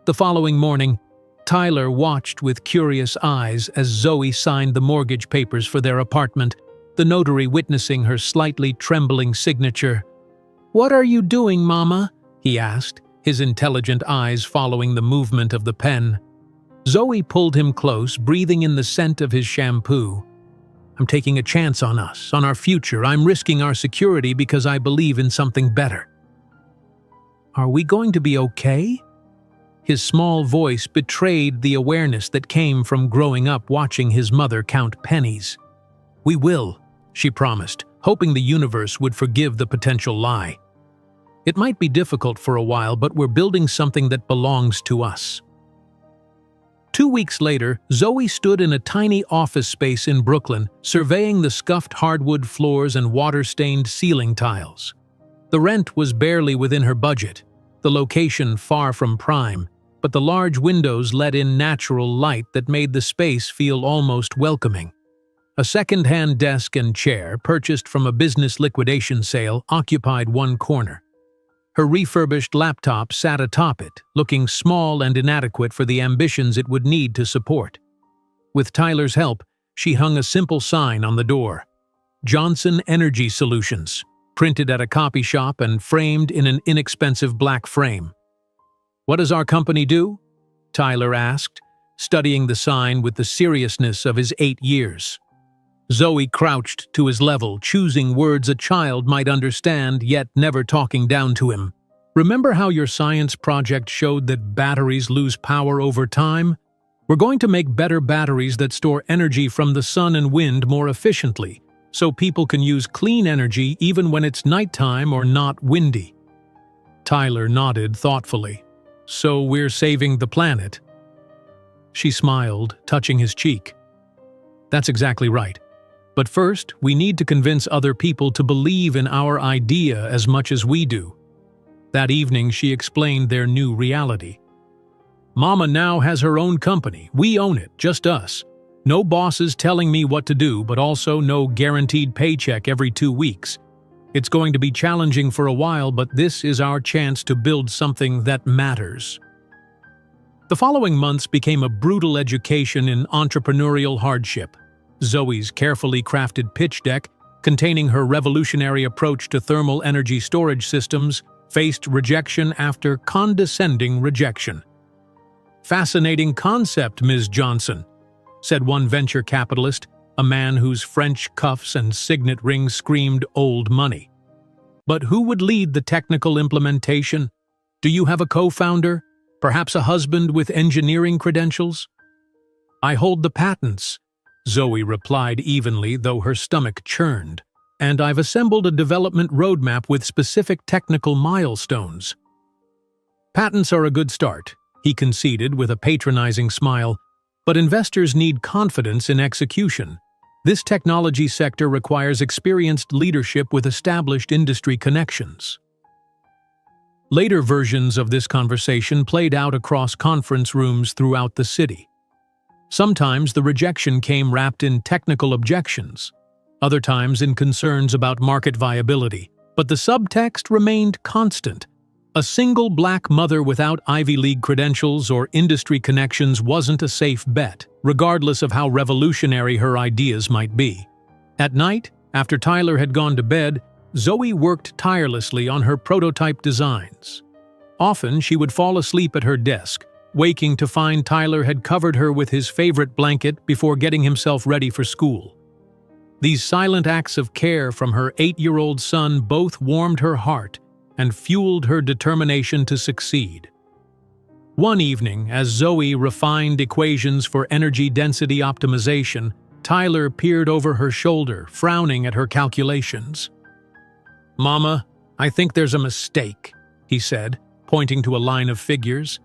The following morning, Tyler watched with curious eyes as Zoe signed the mortgage papers for their apartment, the notary witnessing her slightly trembling signature. "What are you doing, Mama?" he asked, his intelligent eyes following the movement of the pen. Zoe pulled him close, breathing in the scent of his shampoo. I'm taking a chance on us, on our future. I'm risking our security because I believe in something better." "Are we going to be okay?" His small voice betrayed the awareness that came from growing up watching his mother count pennies. "We will," she promised, hoping the universe would forgive the potential lie. "It might be difficult for a while, but we're building something that belongs to us." 2 weeks later, Zoe stood in a tiny office space in Brooklyn, surveying the scuffed hardwood floors and water-stained ceiling tiles. The rent was barely within her budget, the location far from prime, but the large windows let in natural light that made the space feel almost welcoming. A second-hand desk and chair, purchased from a business liquidation sale, occupied one corner. Her refurbished laptop sat atop it, looking small and inadequate for the ambitions it would need to support. With Tyler's help, she hung a simple sign on the door: "Johnson Energy Solutions," printed at a copy shop and framed in an inexpensive black frame. "What does our company do?" Tyler asked, studying the sign with the seriousness of his 8 years. Zoe crouched to his level, choosing words a child might understand, yet never talking down to him. "Remember how your science project showed that batteries lose power over time? We're going to make better batteries that store energy from the sun and wind more efficiently, so people can use clean energy even when it's nighttime or not windy." Tyler nodded thoughtfully. "So we're saving the planet?" She smiled, touching his cheek. "That's exactly right. But first, we need to convince other people to believe in our idea as much as we do." That evening, she explained their new reality. "Mama now has her own company. We own it, just us. No bosses telling me what to do, but also no guaranteed paycheck every 2 weeks. It's going to be challenging for a while, but this is our chance to build something that matters." The following months became a brutal education in entrepreneurial hardship. Zoe's carefully crafted pitch deck, containing her revolutionary approach to thermal energy storage systems, faced rejection after condescending rejection. "Fascinating concept, Ms. Johnson," said one venture capitalist, a man whose French cuffs and signet rings screamed old money. "But who would lead the technical implementation? Do you have a co-founder? Perhaps a husband with engineering credentials?" "I hold the patents," Zoe replied evenly, though her stomach churned. "And I've assembled a development roadmap with specific technical milestones." "Patents are a good start," he conceded with a patronizing smile, "but investors need confidence in execution. This technology sector requires experienced leadership with established industry connections." Later versions of this conversation played out across conference rooms throughout the city. Sometimes the rejection came wrapped in technical objections, other times in concerns about market viability, but the subtext remained constant. A single black mother without Ivy League credentials or industry connections wasn't a safe bet, regardless of how revolutionary her ideas might be. At night, after Tyler had gone to bed, Zoe worked tirelessly on her prototype designs. Often she would fall asleep at her desk, waking to find Tyler had covered her with his favorite blanket before getting himself ready for school. These silent acts of care from her 8-year-old son both warmed her heart and fueled her determination to succeed. One evening, as Zoe refined equations for energy density optimization, Tyler peered over her shoulder, frowning at her calculations. "Mama, I think there's a mistake," he said, pointing to a line of figures.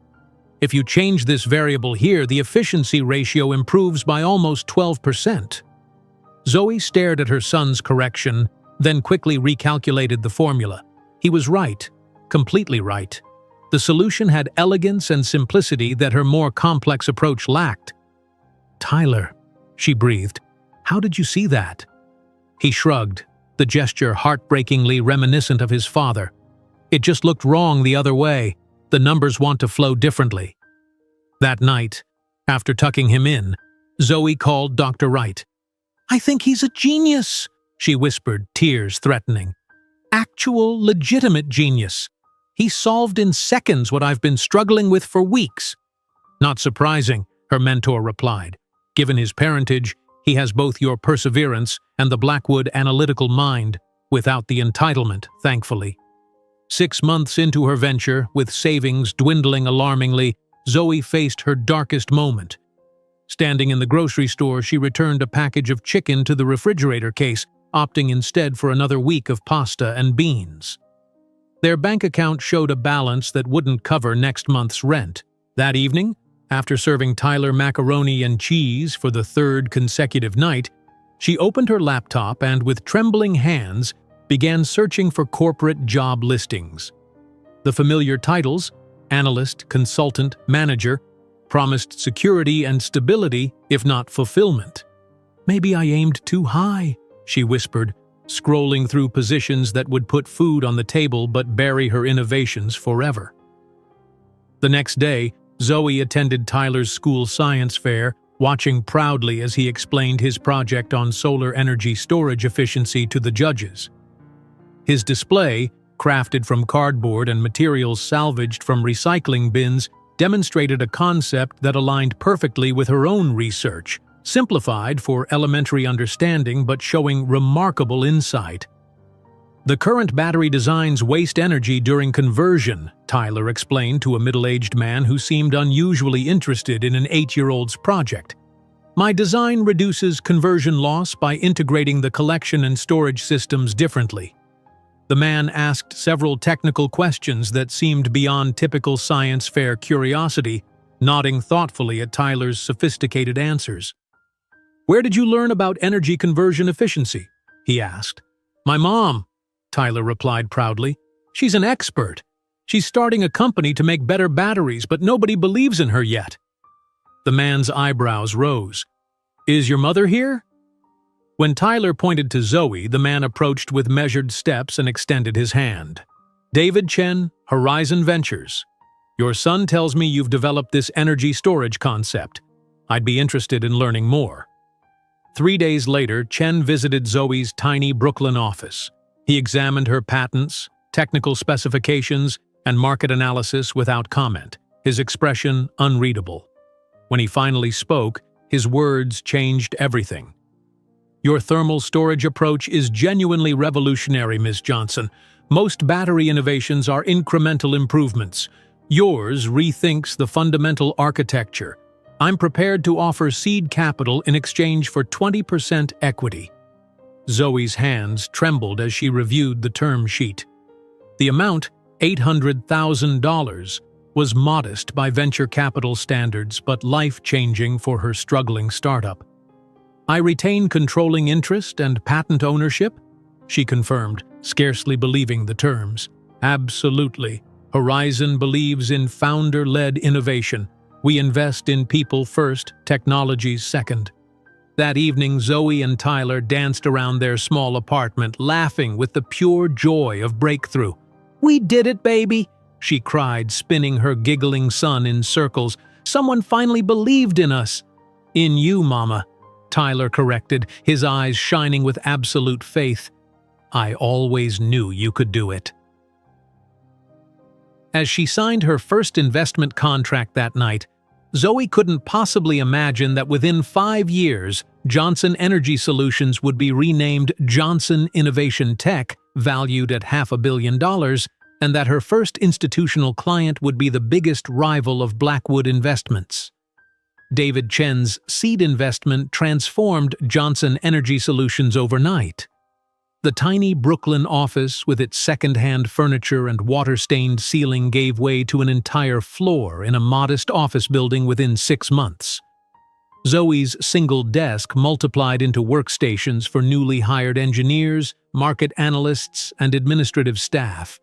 "If you change this variable here, the efficiency ratio improves by almost 12%. Zoe stared at her son's correction, then quickly recalculated the formula. He was right, completely right. The solution had elegance and simplicity that her more complex approach lacked. "Tyler," she breathed, "how did you see that?" He shrugged, the gesture heartbreakingly reminiscent of his father. "It just looked wrong the other way. The numbers want to flow differently." That night, after tucking him in, Zoe called Dr. Wright. "I think he's a genius," she whispered, tears threatening. "Actual, legitimate genius. He solved in seconds what I've been struggling with for weeks." "Not surprising," her mentor replied. "Given his parentage, He has both your perseverance and the Blackwood analytical mind, without the entitlement, thankfully. 6 months into her venture, with savings dwindling alarmingly, Zoe faced her darkest moment. Standing in the grocery store, she returned a package of chicken to the refrigerator case, opting instead for another week of pasta and beans. Their bank account showed a balance that wouldn't cover next month's rent. That evening, after serving Tyler macaroni and cheese for the 3rd consecutive night, she opened her laptop and, with trembling hands, began searching for corporate job listings. The familiar titles, analyst, consultant, manager, promised security and stability, if not fulfillment. "Maybe I aimed too high," she whispered, scrolling through positions that would put food on the table but bury her innovations forever. The next day, Zoe attended Tyler's school science fair, watching proudly as he explained his project on solar energy storage efficiency to the judges. His display, crafted from cardboard and materials salvaged from recycling bins, demonstrated a concept that aligned perfectly with her own research, simplified for elementary understanding but showing remarkable insight. "The current battery designs waste energy during conversion," Tyler explained to a middle-aged man who seemed unusually interested in an 8-year-old's project. "My design reduces conversion loss by integrating the collection and storage systems differently." The man asked several technical questions that seemed beyond typical science fair curiosity, nodding thoughtfully at Tyler's sophisticated answers. "Where did you learn about energy conversion efficiency?" he asked. "My mom," Tyler replied proudly. "She's an expert. She's starting a company to make better batteries, but nobody believes in her yet." The man's eyebrows rose. "Is your mother here?" When Tyler pointed to Zoe, the man approached with measured steps and extended his hand. "David Chen, Horizon Ventures. Your son tells me you've developed this energy storage concept. I'd be interested in learning more." 3 days later, Chen visited Zoe's tiny Brooklyn office. He examined her patents, technical specifications, and market analysis without comment, his expression unreadable. When he finally spoke, his words changed everything. "Your thermal storage approach is genuinely revolutionary, Ms. Johnson. Most battery innovations are incremental improvements. Yours rethinks the fundamental architecture. I'm prepared to offer seed capital in exchange for 20% equity." Zoe's hands trembled as she reviewed the term sheet. The amount, $800,000, was modest by venture capital standards but life-changing for her struggling startup. "I retain controlling interest and patent ownership," she confirmed, scarcely believing the terms. "Absolutely. Horizon believes in founder-led innovation. We invest in people first, technologies second." That evening, Zoe and Tyler danced around their small apartment, laughing with the pure joy of breakthrough. "We did it, baby!" she cried, spinning her giggling son in circles. "Someone finally believed in us." "In you, Mama," Tyler corrected, his eyes shining with absolute faith. "I always knew you could do it." As she signed her first investment contract that night, Zoe couldn't possibly imagine that within 5 years, Johnson Energy Solutions would be renamed Johnson Innovation Tech, valued at $500 million, and that her first institutional client would be the biggest rival of Blackwood Investments. David Chen's seed investment transformed Johnson Energy Solutions overnight. The tiny Brooklyn office with its second-hand furniture and water-stained ceiling gave way to an entire floor in a modest office building within 6 months. Zoe's single desk multiplied into workstations for newly hired engineers, market analysts, and administrative staff.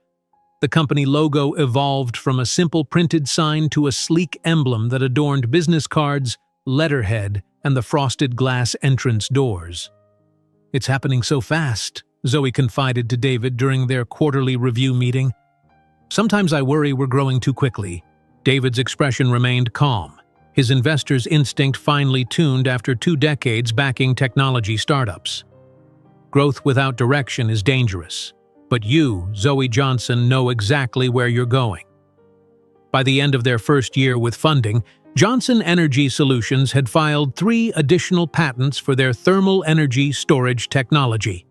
The company logo evolved from a simple printed sign to a sleek emblem that adorned business cards, letterhead, and the frosted glass entrance doors. "It's happening so fast," Zoe confided to David during their quarterly review meeting. "Sometimes I worry we're growing too quickly." David's expression remained calm, his investor's instinct finely tuned after 2 decades backing technology startups. "Growth without direction is dangerous. But you, Zoe Johnson, know exactly where you're going." By the end of their first year with funding, Johnson Energy Solutions had filed 3 additional patents for their thermal energy storage technology.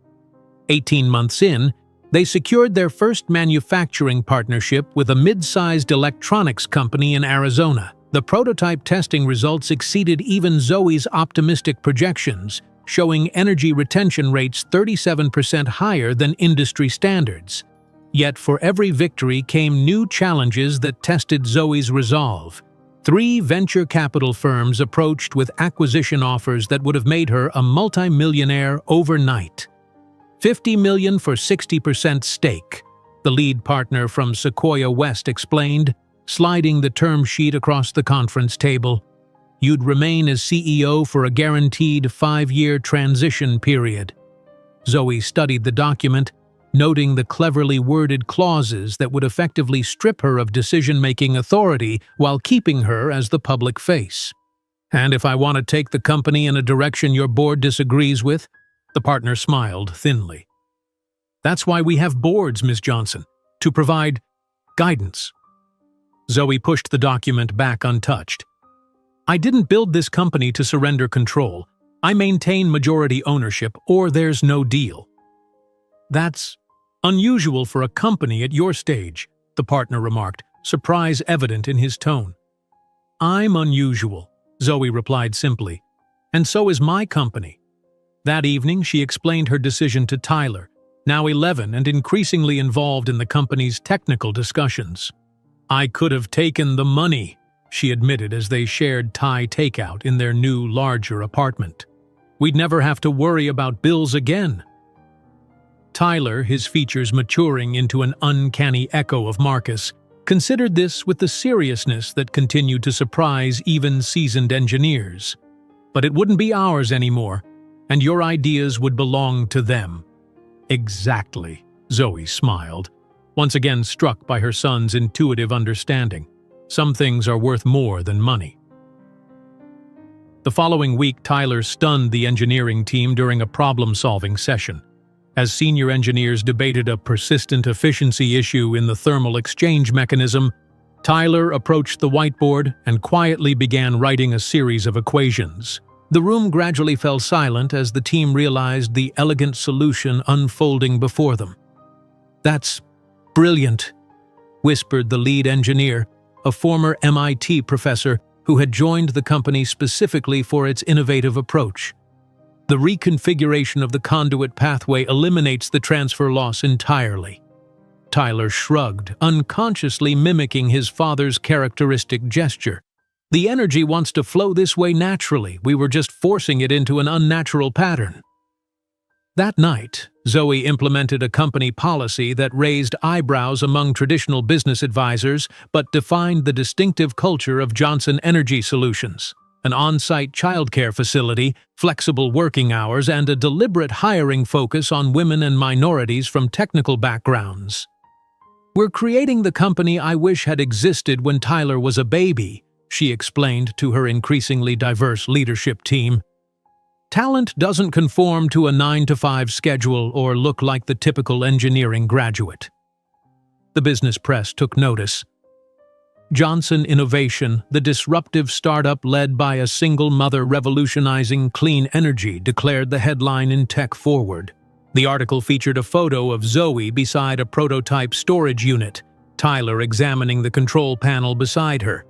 18 months in, they secured their first manufacturing partnership with a mid-sized electronics company in Arizona. The prototype testing results exceeded even Zoe's optimistic projections, showing energy retention rates 37% higher than industry standards. Yet for every victory came new challenges that tested Zoe's resolve. 3 venture capital firms approached with acquisition offers that would have made her a multi-millionaire overnight. $50 million for 60% stake, the lead partner from Sequoia West explained, sliding the term sheet across the conference table. You'd remain as CEO for a guaranteed 5-year transition period. Zoe studied the document, noting the cleverly worded clauses that would effectively strip her of decision-making authority while keeping her as the public face. And if I want to take the company in a direction your board disagrees with, the partner smiled thinly. That's why we have boards, Ms. Johnson, to provide guidance. Zoe pushed the document back untouched. I didn't build this company to surrender control. I maintain majority ownership, or there's no deal. That's unusual for a company at your stage, the partner remarked, surprise evident in his tone. I'm unusual, Zoe replied simply, and so is my company. That evening, she explained her decision to Tyler, now 11 and increasingly involved in the company's technical discussions. I could have taken the money, she admitted as they shared Thai takeout in their new, larger apartment. We'd never have to worry about bills again. Tyler, his features maturing into an uncanny echo of Marcus, considered this with the seriousness that continued to surprise even seasoned engineers. But it wouldn't be ours anymore, and your ideas would belong to them. Exactly, Zoe smiled, once again struck by her son's intuitive understanding. Some things are worth more than money. The following week, Tyler stunned the engineering team during a problem-solving session. As senior engineers debated a persistent efficiency issue in the thermal exchange mechanism, Tyler approached the whiteboard and quietly began writing a series of equations. The room gradually fell silent as the team realized the elegant solution unfolding before them. That's brilliant, whispered the lead engineer, a former MIT professor who had joined the company specifically for its innovative approach. The reconfiguration of the conduit pathway eliminates the transfer loss entirely. Tyler shrugged, unconsciously mimicking his father's characteristic gesture. The energy wants to flow this way naturally. We were just forcing it into an unnatural pattern. That night, Zoe implemented a company policy that raised eyebrows among traditional business advisors but defined the distinctive culture of Johnson Energy Solutions. An on-site childcare facility, flexible working hours, and a deliberate hiring focus on women and minorities from technical backgrounds. We're creating the company I wish had existed when Tyler was a baby, she explained to her increasingly diverse leadership team. Talent doesn't conform to a 9-to-5 schedule or look like the typical engineering graduate. The business press took notice. Johnson Innovation, the disruptive startup led by a single mother revolutionizing clean energy, declared the headline in Tech Forward. The article featured a photo of Zoe beside a prototype storage unit, Tyler examining the control panel beside her.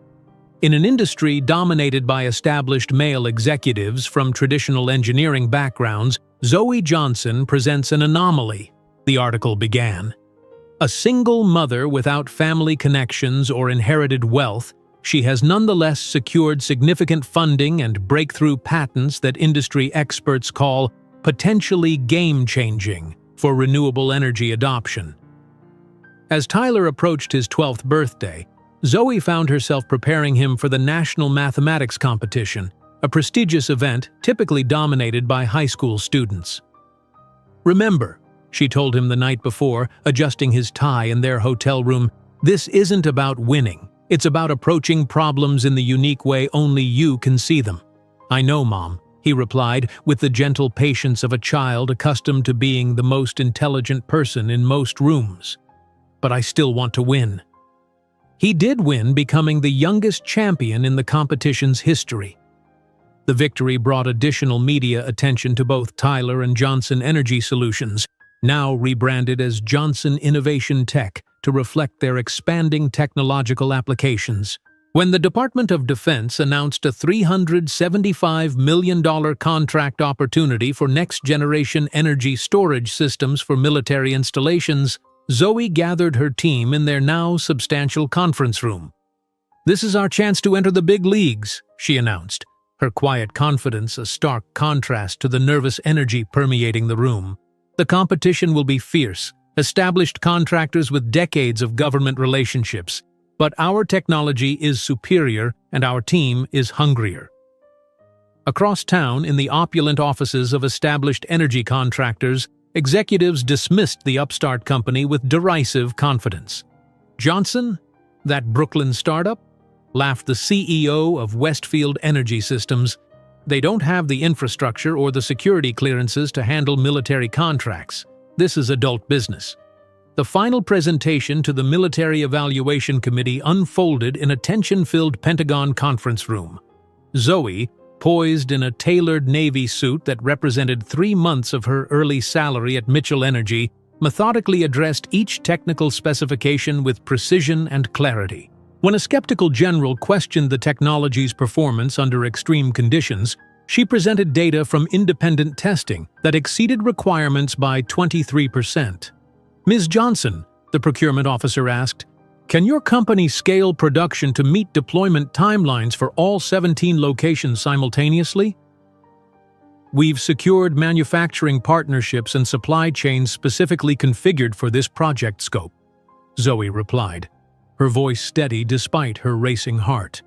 In an industry dominated by established male executives from traditional engineering backgrounds, Zoe Johnson presents an anomaly, the article began. A single mother without family connections or inherited wealth, she has nonetheless secured significant funding and breakthrough patents that industry experts call potentially game-changing for renewable energy adoption. As Tyler approached his 12th birthday, Zoe found herself preparing him for the National Mathematics Competition, a prestigious event typically dominated by high school students. Remember, she told him the night before, adjusting his tie in their hotel room, this isn't about winning. It's about approaching problems in the unique way only you can see them. I know, Mom, he replied, with the gentle patience of a child accustomed to being the most intelligent person in most rooms. But I still want to win. He did win, becoming the youngest champion in the competition's history. The victory brought additional media attention to both Tyler and Johnson Energy Solutions, now rebranded as Johnson Innovation Tech, to reflect their expanding technological applications. When the Department of Defense announced a $375 million contract opportunity for next-generation energy storage systems for military installations, Zoe gathered her team in their now substantial conference room. "This is our chance to enter the big leagues," she announced, her quiet confidence a stark contrast to the nervous energy permeating the room. "The competition will be fierce, established contractors with decades of government relationships, but our technology is superior and our team is hungrier." Across town, in the opulent offices of established energy contractors, executives dismissed the upstart company with derisive confidence. "Johnson? That Brooklyn startup?" laughed the CEO of Westfield Energy Systems. "They don't have the infrastructure or the security clearances to handle military contracts. This is adult business." The final presentation to the Military Evaluation Committee unfolded in a tension-filled Pentagon conference room. Zoe, poised in a tailored Navy suit that represented 3 months of her early salary at Mitchell Energy, methodically addressed each technical specification with precision and clarity. When a skeptical general questioned the technology's performance under extreme conditions, she presented data from independent testing that exceeded requirements by 23%. "Ms. Johnson," the procurement officer asked, "can your company scale production to meet deployment timelines for all 17 locations simultaneously?" "We've secured manufacturing partnerships and supply chains specifically configured for this project scope," Zoe replied, her voice steady despite her racing heart.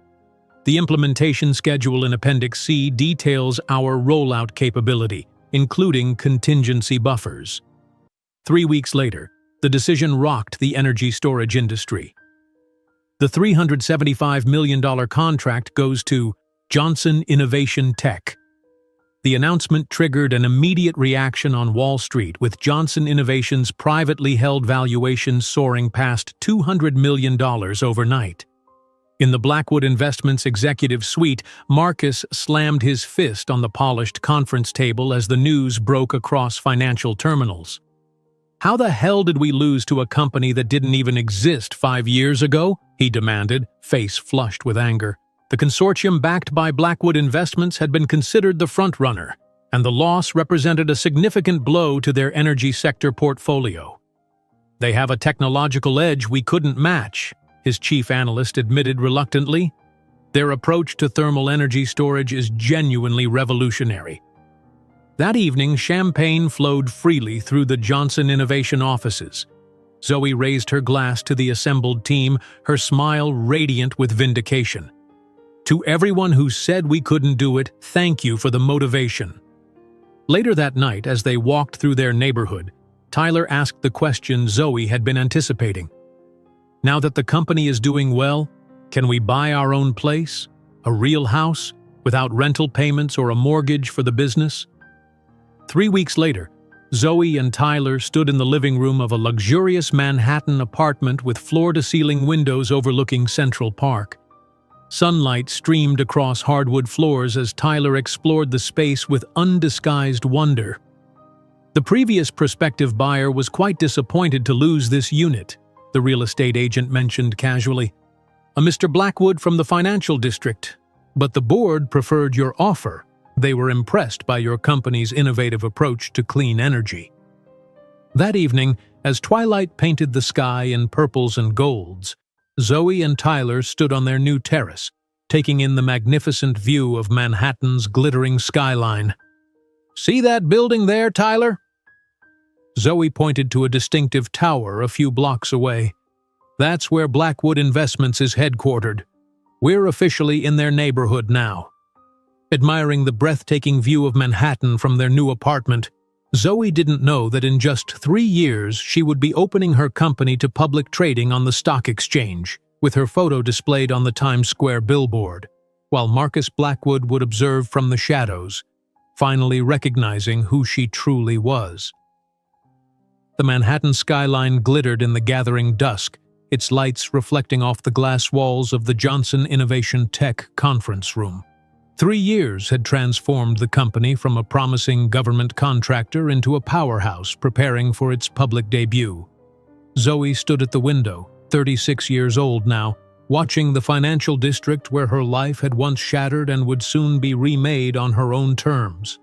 "The implementation schedule in Appendix C details our rollout capability, including contingency buffers." 3 weeks later, the decision rocked the energy storage industry. The $375 million contract goes to Johnson Innovation Tech. The announcement triggered an immediate reaction on Wall Street, with Johnson Innovation's privately held valuation soaring past $200 million overnight. In the Blackwood Investments executive suite, Marcus slammed his fist on the polished conference table as the news broke across financial terminals. "How the hell did we lose to a company that didn't even exist 5 years ago?" he demanded, face flushed with anger. The consortium backed by Blackwood Investments had been considered the frontrunner, and the loss represented a significant blow to their energy sector portfolio. "They have a technological edge we couldn't match," his chief analyst admitted reluctantly. "Their approach to thermal energy storage is genuinely revolutionary." That evening, champagne flowed freely through the Johnson Innovation offices. Zoe raised her glass to the assembled team, her smile radiant with vindication. "To everyone who said we couldn't do it, thank you for the motivation." Later that night, as they walked through their neighborhood, Tyler asked the question Zoe had been anticipating. "Now that the company is doing well, can we buy our own place? A real house, without rental payments or a mortgage for the business?" 3 weeks later, Zoe and Tyler stood in the living room of a luxurious Manhattan apartment with floor-to-ceiling windows overlooking Central Park. Sunlight streamed across hardwood floors as Tyler explored the space with undisguised wonder. The previous prospective buyer was quite disappointed to lose this unit, the real estate agent mentioned casually. "A Mr. Blackwood from the financial district, but the board preferred your offer. They were impressed by your company's innovative approach to clean energy." That evening, as twilight painted the sky in purples and golds, Zoe and Tyler stood on their new terrace, taking in the magnificent view of Manhattan's glittering skyline. "See that building there, Tyler?" Zoe pointed to a distinctive tower a few blocks away. "That's where Blackwood Investments is headquartered. We're officially in their neighborhood now." Admiring the breathtaking view of Manhattan from their new apartment, Zoe didn't know that in just 3 years she would be opening her company to public trading on the stock exchange, with her photo displayed on the Times Square billboard, while Marcus Blackwood would observe from the shadows, finally recognizing who she truly was. The Manhattan skyline glittered in the gathering dusk, its lights reflecting off the glass walls of the Johnson Innovation Tech conference room. 3 years had transformed the company from a promising government contractor into a powerhouse preparing for its public debut. Zoe stood at the window, 36 years old now, watching the financial district where her life had once shattered and would soon be remade on her own terms.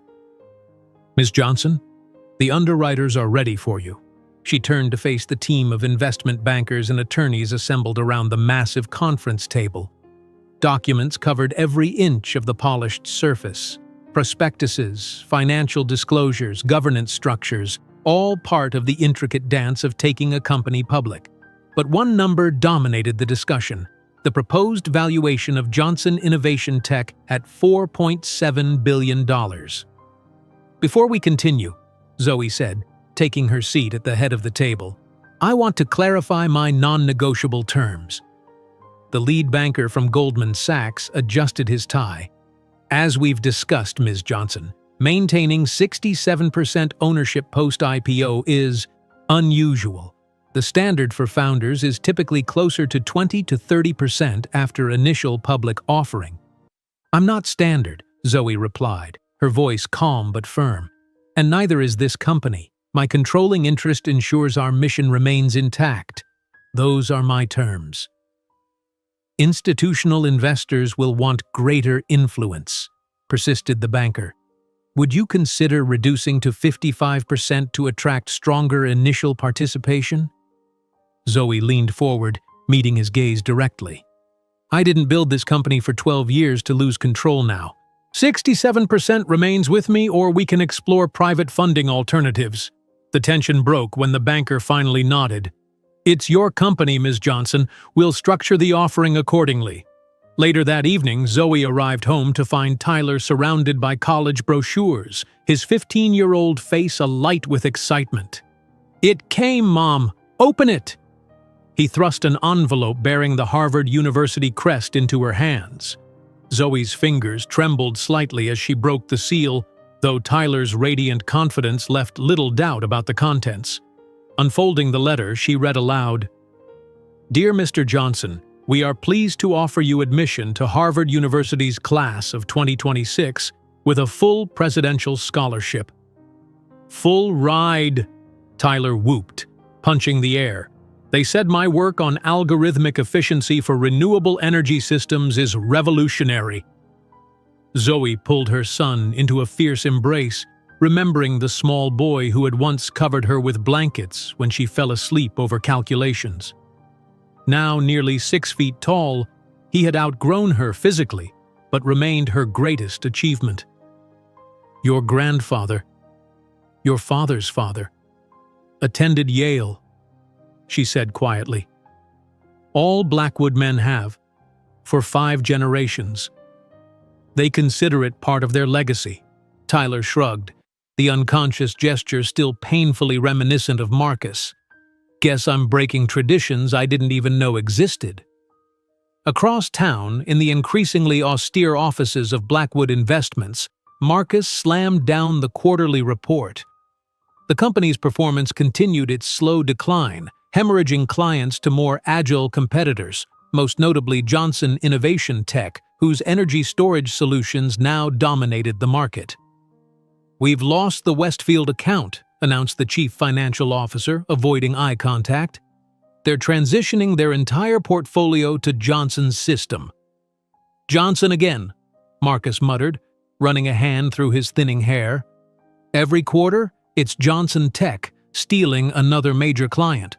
"Miss Johnson, the underwriters are ready for you." She turned to face the team of investment bankers and attorneys assembled around the massive conference table. Documents covered every inch of the polished surface. Prospectuses, financial disclosures, governance structures, all part of the intricate dance of taking a company public. But one number dominated the discussion: the proposed valuation of Johnson Innovation Tech at $4.7 billion. "Before we continue," Zoe said, taking her seat at the head of the table, "I want to clarify my non-negotiable terms." The lead banker from Goldman Sachs adjusted his tie. "As we've discussed, Ms. Johnson, maintaining 67% ownership post-IPO is unusual. The standard for founders is typically closer to 20 to 30% after initial public offering." "I'm not standard," Zoe replied, her voice calm but firm. "And neither is this company. My controlling interest ensures our mission remains intact. Those are my terms." "Institutional investors will want greater influence," persisted the banker. "Would you consider reducing to 55% to attract stronger initial participation?" Zoe leaned forward, meeting his gaze directly. "I didn't build this company for 12 years to lose control now. 67% remains with me, or we can explore private funding alternatives." The tension broke when the banker finally nodded. "It's your company, Ms. Johnson. We'll structure the offering accordingly." Later that evening, Zoe arrived home to find Tyler surrounded by college brochures, his 15-year-old face alight with excitement. "It came, Mom! Open it!" He thrust an envelope bearing the Harvard University crest into her hands. Zoe's fingers trembled slightly as she broke the seal, though Tyler's radiant confidence left little doubt about the contents. Unfolding the letter, she read aloud, "Dear Mr. Johnson, we are pleased to offer you admission to Harvard University's class of 2026 with a full presidential scholarship." "Full ride," Tyler whooped, punching the air. "They said my work on algorithmic efficiency for renewable energy systems is revolutionary." Zoe pulled her son into a fierce embrace, remembering the small boy who had once covered her with blankets when she fell asleep over calculations. Now nearly 6 feet tall, he had outgrown her physically, but remained her greatest achievement. "Your grandfather, your father's father, attended Yale," she said quietly. "All Blackwood men have, for 5 generations. They consider it part of their legacy." Tyler shrugged, the unconscious gesture still painfully reminiscent of Marcus. "Guess I'm breaking traditions I didn't even know existed." Across town, in the increasingly austere offices of Blackwood Investments, Marcus slammed down the quarterly report. The company's performance continued its slow decline, hemorrhaging clients to more agile competitors, most notably Johnson Innovation Tech, whose energy storage solutions now dominated the market. "We've lost the Westfield account," announced the chief financial officer, avoiding eye contact. "They're transitioning their entire portfolio to Johnson's system." "Johnson again," Marcus muttered, running a hand through his thinning hair. "Every quarter, it's Johnson Tech, stealing another major client."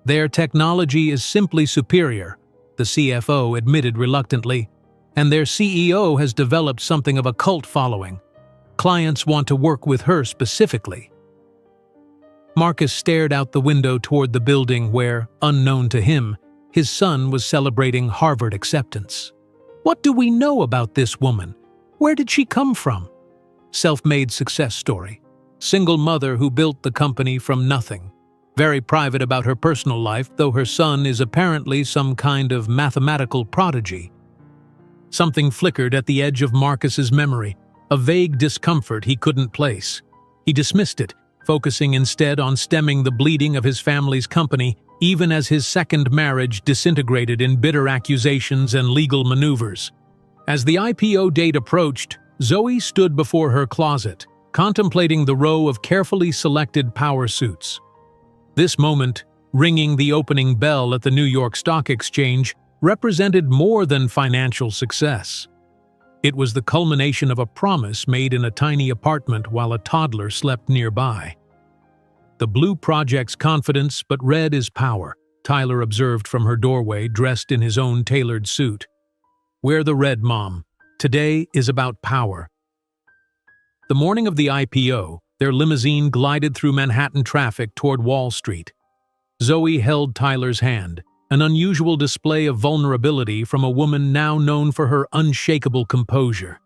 "Their technology is simply superior," the CFO admitted reluctantly, "and their CEO has developed something of a cult following. Clients want to work with her specifically." Marcus stared out the window toward the building where, unknown to him, his son was celebrating Harvard acceptance. What do we know about this woman? Where did she come from? Self-made success story. Single mother who built the company from nothing. Very private about her personal life, though her son is apparently some kind of mathematical prodigy. Something flickered at the edge of Marcus's memory, a vague discomfort he couldn't place. He dismissed it, focusing instead on stemming the bleeding of his family's company even as his second marriage disintegrated in bitter accusations and legal maneuvers. As the IPO date approached, Zoe stood before her closet, contemplating the row of carefully selected power suits. This moment, ringing the opening bell at the New York Stock Exchange, represented more than financial success. It was the culmination of a promise made in a tiny apartment while a toddler slept nearby. "The blue projects confidence, but red is power," Tyler observed from her doorway, dressed in his own tailored suit. "Wear the red, Mom. Today is about power." The morning of the IPO, their limousine glided through Manhattan traffic toward Wall Street. Zoe held Tyler's hand, an unusual display of vulnerability from a woman now known for her unshakable composure.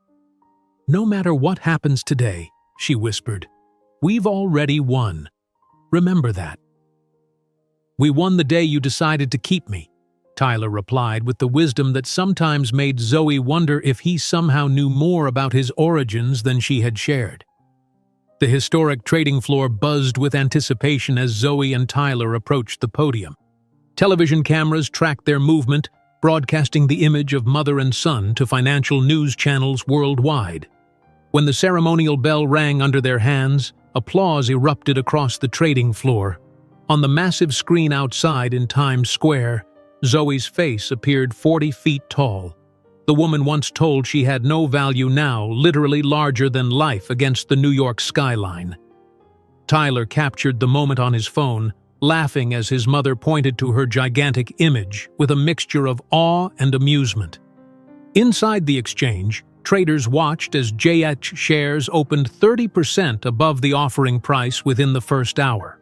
"No matter what happens today," she whispered, "we've already won. Remember that." "We won the day you decided to keep me," Tyler replied with the wisdom that sometimes made Zoe wonder if he somehow knew more about his origins than she had shared. The historic trading floor buzzed with anticipation as Zoe and Tyler approached the podium. Television cameras tracked their movement, broadcasting the image of mother and son to financial news channels worldwide. When the ceremonial bell rang under their hands, applause erupted across the trading floor. On the massive screen outside in Times Square, Zoe's face appeared 40 feet tall. The woman once told she had no value now, literally larger than life against the New York skyline. Tyler captured the moment on his phone, laughing as his mother pointed to her gigantic image with a mixture of awe and amusement. Inside the exchange, traders watched as JH shares opened 30% above the offering price within the first hour.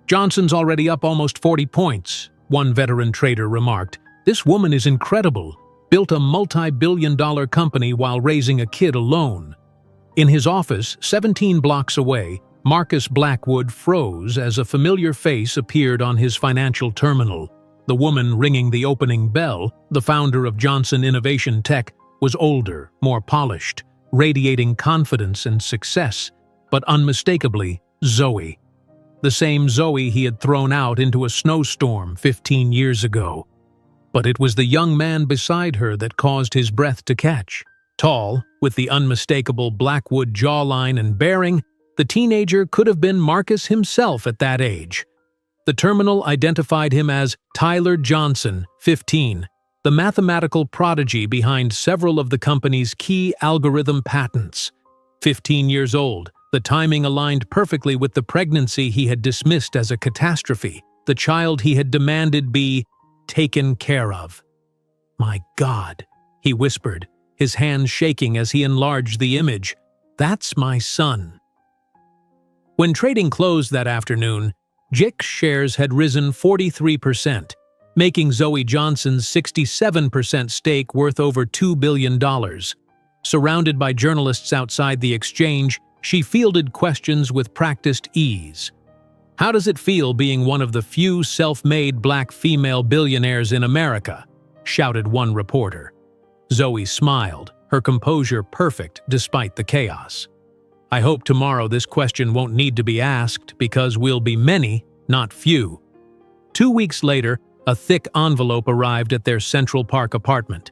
"Johnson's already up almost 40 points, one veteran trader remarked. "This woman is incredible. Built a multi-billion-dollar company while raising a kid alone." In his office, 17 blocks away, Marcus Blackwood froze as a familiar face appeared on his financial terminal. The woman ringing the opening bell, the founder of Johnson Innovation Tech, was older, more polished, radiating confidence and success, but unmistakably Zoe. The same Zoe he had thrown out into a snowstorm 15 years ago. But it was the young man beside her that caused his breath to catch. Tall, with the unmistakable Blackwood jawline and bearing, the teenager could have been Marcus himself at that age. The terminal identified him as Tyler Johnson, 15, the mathematical prodigy behind several of the company's key algorithm patents. 15 years old, the timing aligned perfectly with the pregnancy he had dismissed as a catastrophe, the child he had demanded be taken care of. "My God," he whispered, his hands shaking as he enlarged the image. "That's my son." When trading closed that afternoon, JIC's shares had risen 43%, making Zoe Johnson's 67% stake worth over $2 billion. Surrounded by journalists outside the exchange, she fielded questions with practiced ease. "How does it feel being one of the few self-made black female billionaires in America?" shouted one reporter. Zoe smiled, her composure perfect despite the chaos. "I hope tomorrow this question won't need to be asked because we'll be many, not few." 2 weeks later, a thick envelope arrived at their Central Park apartment.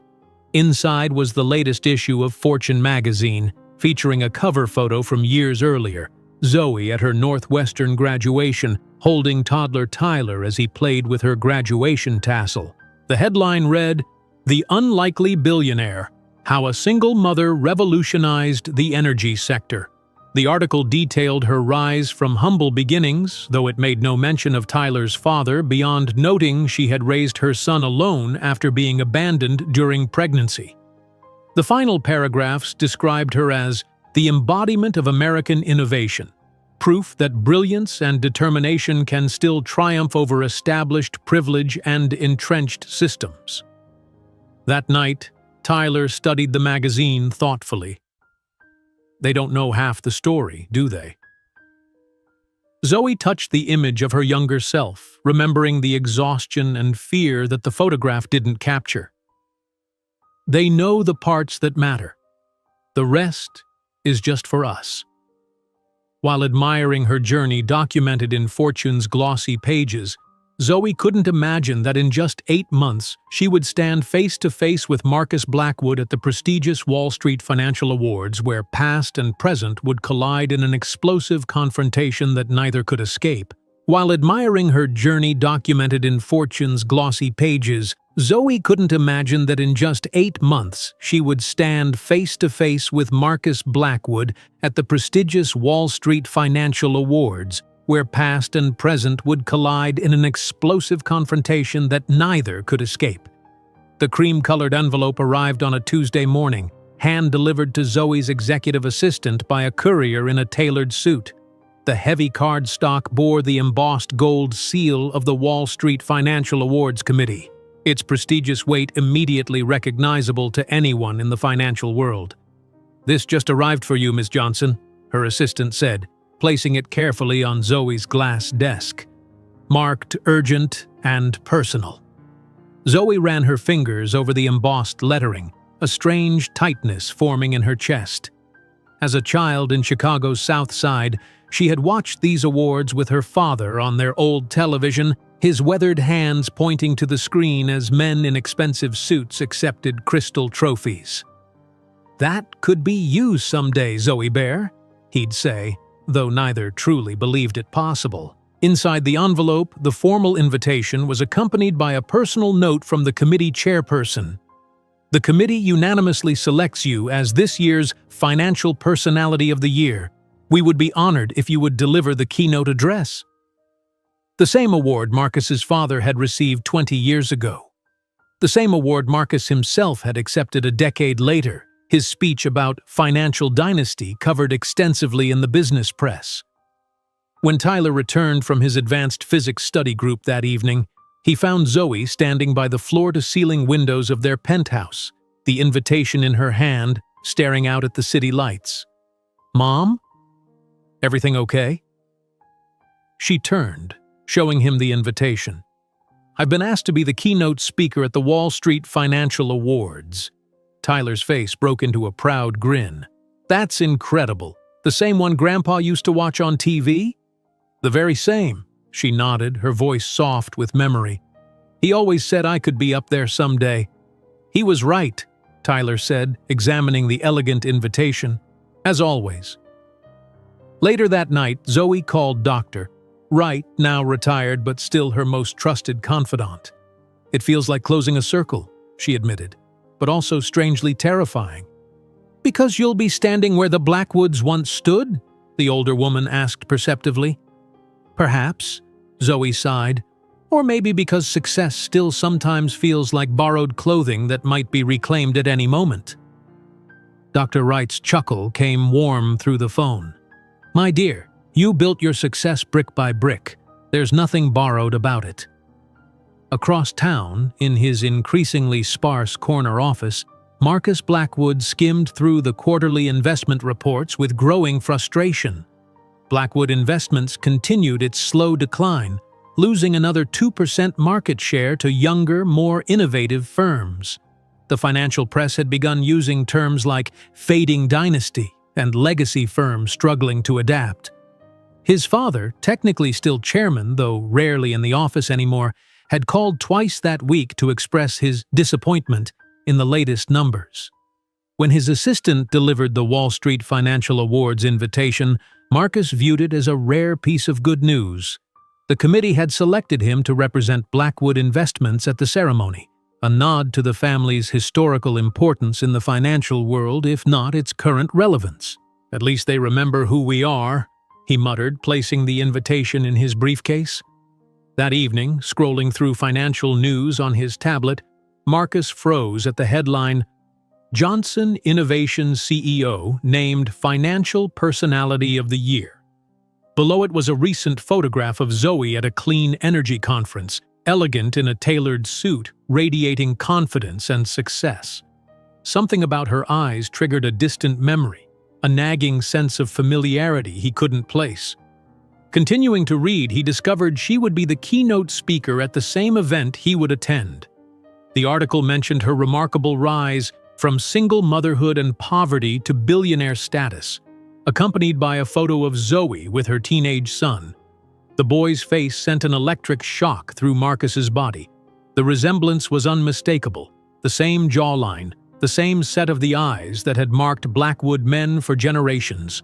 Inside was the latest issue of Fortune magazine, featuring a cover photo from years earlier, Zoe at her Northwestern graduation, holding toddler Tyler as he played with her graduation tassel. The headline read, "The Unlikely Billionaire: How a Single Mother Revolutionized the Energy Sector." The article detailed her rise from humble beginnings, though it made no mention of Tyler's father beyond noting she had raised her son alone after being abandoned during pregnancy. The final paragraphs described her as the embodiment of American innovation, proof that brilliance and determination can still triumph over established privilege and entrenched systems. That night, Tyler studied the magazine thoughtfully. They don't know half the story, do they? Zoe touched the image of her younger self, remembering the exhaustion and fear that the photograph didn't capture. They know the parts that matter. The rest is just for us. While admiring her journey documented in Fortune's glossy pages, Zoe couldn't imagine that in just 8 months she would stand face-to-face with Marcus Blackwood at the prestigious Wall Street Financial Awards, where past and present would collide in an explosive confrontation that neither could escape. While admiring her journey documented in Fortune's glossy pages, Zoe couldn't imagine that in just 8 months she would stand face-to-face with Marcus Blackwood at the prestigious Wall Street Financial Awards, where past and present would collide in an explosive confrontation that neither could escape. The cream-colored envelope arrived on a Tuesday morning, hand-delivered to Zoe's executive assistant by a courier in a tailored suit. The heavy cardstock bore the embossed gold seal of the Wall Street Financial Awards Committee, its prestigious weight immediately recognizable to anyone in the financial world. "This just arrived for you, Miss Johnson," her assistant said, placing it carefully on Zoe's glass desk. Marked urgent and personal. Zoe ran her fingers over the embossed lettering, a strange tightness forming in her chest. As a child in Chicago's South Side, she had watched these awards with her father on their old television, his weathered hands pointing to the screen as men in expensive suits accepted crystal trophies. "That could be you someday, Zoe Bear," he'd say, though neither truly believed it possible. Inside the envelope, the formal invitation was accompanied by a personal note from the committee chairperson. "The committee unanimously selects you as this year's Financial Personality of the Year. We would be honored if you would deliver the keynote address." The same award Marcus's father had received 20 years ago. The same award Marcus himself had accepted a decade later, his speech about financial dynasty covered extensively in the business press. When Tyler returned from his advanced physics study group that evening, he found Zoe standing by the floor-to-ceiling windows of their penthouse, the invitation in her hand, staring out at the city lights. "Mom? Everything okay?" She turned, showing him the invitation. "I've been asked to be the keynote speaker at the Wall Street Financial Awards." Tyler's face broke into a proud grin. "That's incredible. The same one Grandpa used to watch on TV?" "The very same," she nodded, her voice soft with memory. "He always said I could be up there someday." "He was right," Tyler said, examining the elegant invitation. "As always." Later that night, Zoe called Dr. Wright, now retired but still her most trusted confidant. "It feels like closing a circle," she admitted, "but also strangely terrifying." "Because you'll be standing where the Blackwoods once stood?" the older woman asked perceptively. "Perhaps," Zoe sighed, "or maybe because success still sometimes feels like borrowed clothing that might be reclaimed at any moment." Dr. Wright's chuckle came warm through the phone. "My dear, you built your success brick by brick. There's nothing borrowed about it." Across town, in his increasingly sparse corner office, Marcus Blackwood skimmed through the quarterly investment reports with growing frustration. Blackwood Investments continued its slow decline, losing another 2% market share to younger, more innovative firms. The financial press had begun using terms like fading dynasty and legacy firms struggling to adapt. His father, technically still chairman, though rarely in the office anymore, had called twice that week to express his disappointment in the latest numbers. When his assistant delivered the Wall Street Financial Awards invitation, Marcus viewed it as a rare piece of good news. The committee had selected him to represent Blackwood Investments at the ceremony, a nod to the family's historical importance in the financial world, if not its current relevance. "At least they remember who we are," he muttered, placing the invitation in his briefcase. That evening, scrolling through financial news on his tablet, Marcus froze at the headline, "Johnson Innovation CEO named Financial Personality of the Year." Below it was a recent photograph of Zoe at a clean energy conference, elegant in a tailored suit, radiating confidence and success. Something about her eyes triggered a distant memory, a nagging sense of familiarity he couldn't place. Continuing to read, he discovered she would be the keynote speaker at the same event he would attend. The article mentioned her remarkable rise from single motherhood and poverty to billionaire status, accompanied by a photo of Zoe with her teenage son. The boy's face sent an electric shock through Marcus's body. The resemblance was unmistakable, the same jawline, the same set of the eyes that had marked Blackwood men for generations.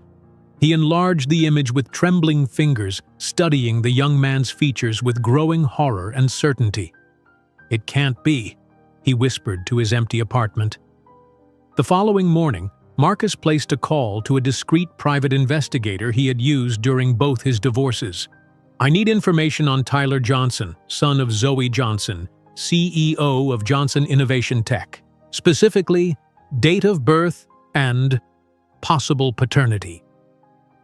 He enlarged the image with trembling fingers, studying the young man's features with growing horror and certainty. "It can't be," he whispered to his empty apartment. The following morning, Marcus placed a call to a discreet private investigator he had used during both his divorces. "I need information on Tyler Johnson, son of Zoe Johnson, CEO of Johnson Innovation Tech. Specifically, date of birth and possible paternity."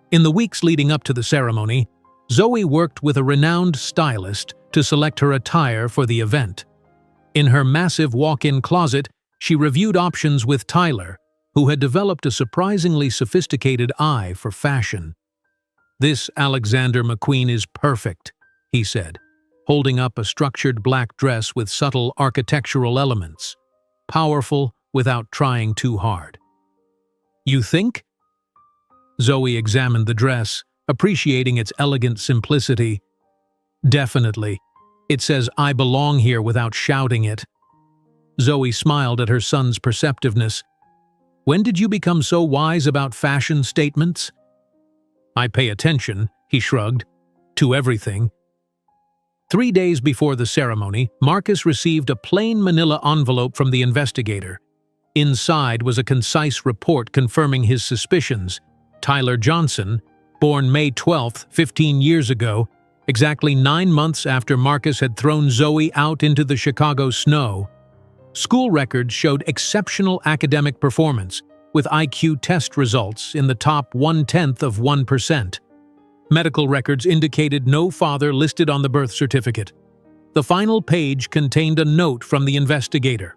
In the weeks leading up to the ceremony, Zoe worked with a renowned stylist to select her attire for the event. In her massive walk-in closet, she reviewed options with Tyler, who had developed a surprisingly sophisticated eye for fashion. "This Alexander McQueen is perfect," he said, holding up a structured black dress with subtle architectural elements. Powerful without trying too hard. "You think?" Zoe examined the dress, appreciating its elegant simplicity. "Definitely. It says I belong here without shouting it." Zoe smiled at her son's perceptiveness. "When did you become so wise about fashion statements?" "I pay attention," he shrugged, "to everything." 3 days before the ceremony, Marcus received a plain manila envelope from the investigator. Inside was a concise report confirming his suspicions. Tyler Johnson, born May 12, 15 years ago, exactly 9 months after Marcus had thrown Zoe out into the Chicago snow. School records showed exceptional academic performance, with IQ test results in the top 0.1%. Medical records indicated no father listed on the birth certificate. The final page contained a note from the investigator.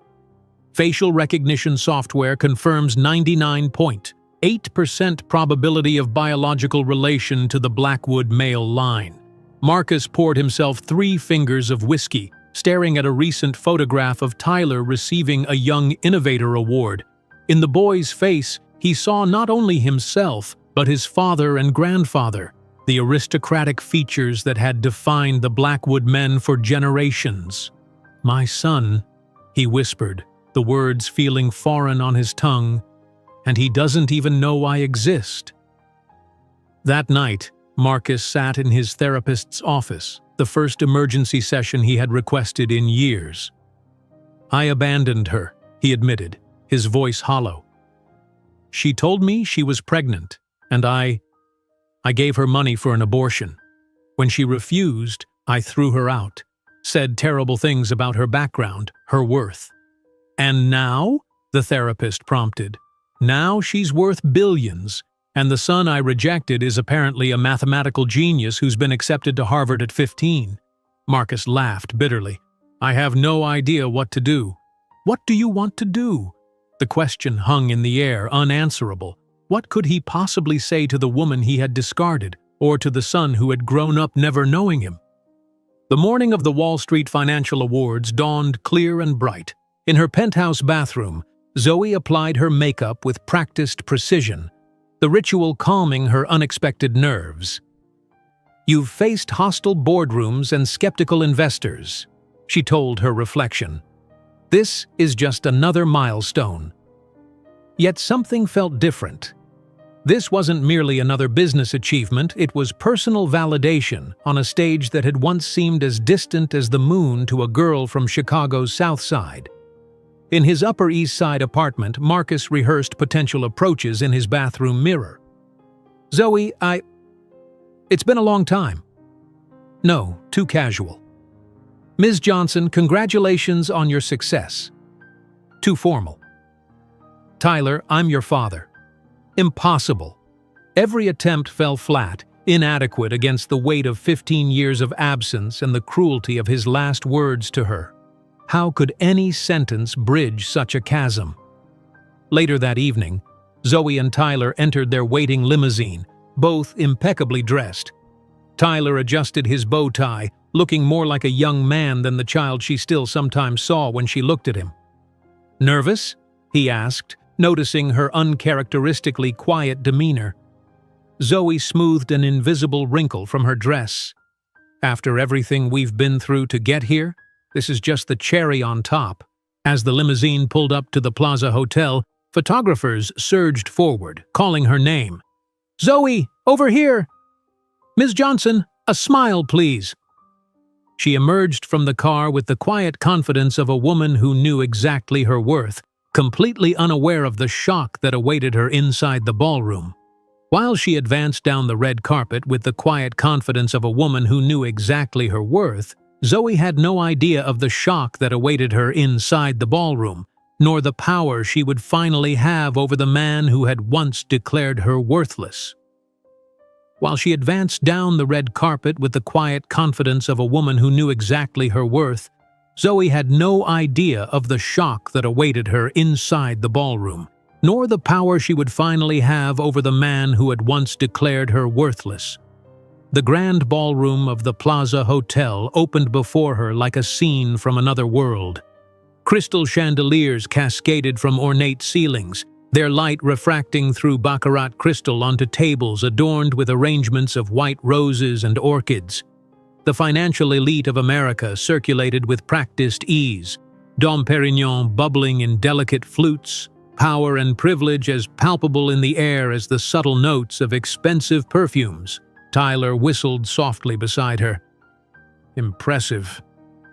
Facial recognition software confirms 99.8% probability of biological relation to the Blackwood male line. Marcus poured himself 3 fingers of whiskey, staring at a recent photograph of Tyler receiving a Young Innovator Award. In the boy's face, he saw not only himself, but his father and grandfather, the aristocratic features that had defined the Blackwood men for generations. "My son," he whispered, the words feeling foreign on his tongue, "and he doesn't even know I exist." That night, Marcus sat in his therapist's office, the first emergency session he had requested in years. "I abandoned her," he admitted, his voice hollow. "She told me she was pregnant, and I gave her money for an abortion. When she refused, I threw her out, said terrible things about her background, her worth." "And now?" the therapist prompted. "Now she's worth billions, and the son I rejected is apparently a mathematical genius who's been accepted to Harvard at 15. Marcus laughed bitterly. "I have no idea what to do." "What do you want to do?" The question hung in the air, unanswerable. What could he possibly say to the woman he had discarded, or to the son who had grown up never knowing him? The morning of the Wall Street Financial Awards dawned clear and bright. In her penthouse bathroom, Zoe applied her makeup with practiced precision, the ritual calming her unexpected nerves. "You've faced hostile boardrooms and skeptical investors," she told her reflection. "This is just another milestone." Yet something felt different. This wasn't merely another business achievement, it was personal validation on a stage that had once seemed as distant as the moon to a girl from Chicago's South Side. In his Upper East Side apartment, Marcus rehearsed potential approaches in his bathroom mirror. "Zoe, it's been a long time." "No, too casual." "Ms. Johnson, congratulations on your success." "Too formal." "Tyler, I'm your father." Impossible. Every attempt fell flat, inadequate against the weight of 15 years of absence and the cruelty of his last words to her. How could any sentence bridge such a chasm? Later that evening, Zoe and Tyler entered their waiting limousine, both impeccably dressed. Tyler adjusted his bow tie, looking more like a young man than the child she still sometimes saw when she looked at him. "Nervous?" he asked, noticing her uncharacteristically quiet demeanor. Zoe smoothed an invisible wrinkle from her dress. After everything we've been through to get here, this is just the cherry on top. As the limousine pulled up to the Plaza Hotel, photographers surged forward, calling her name. "Zoe, over here! Ms. Johnson, a smile, please." She emerged from the car with the quiet confidence of a woman who knew exactly her worth, completely unaware of the shock that awaited her inside the ballroom. While she advanced down the red carpet with the quiet confidence of a woman who knew exactly her worth, Zoe had no idea of the shock that awaited her inside the ballroom, nor the power she would finally have over the man who had once declared her worthless. While she advanced down the red carpet with the quiet confidence of a woman who knew exactly her worth, Zoe had no idea of the shock that awaited her inside the ballroom, nor the power she would finally have over the man who had once declared her worthless. The grand ballroom of the Plaza Hotel opened before her like a scene from another world. Crystal chandeliers cascaded from ornate ceilings, their light refracting through baccarat crystal onto tables adorned with arrangements of white roses and orchids. The financial elite of America circulated with practiced ease, Dom Perignon bubbling in delicate flutes, power and privilege as palpable in the air as the subtle notes of expensive perfumes. Tyler whistled softly beside her. "Impressive,"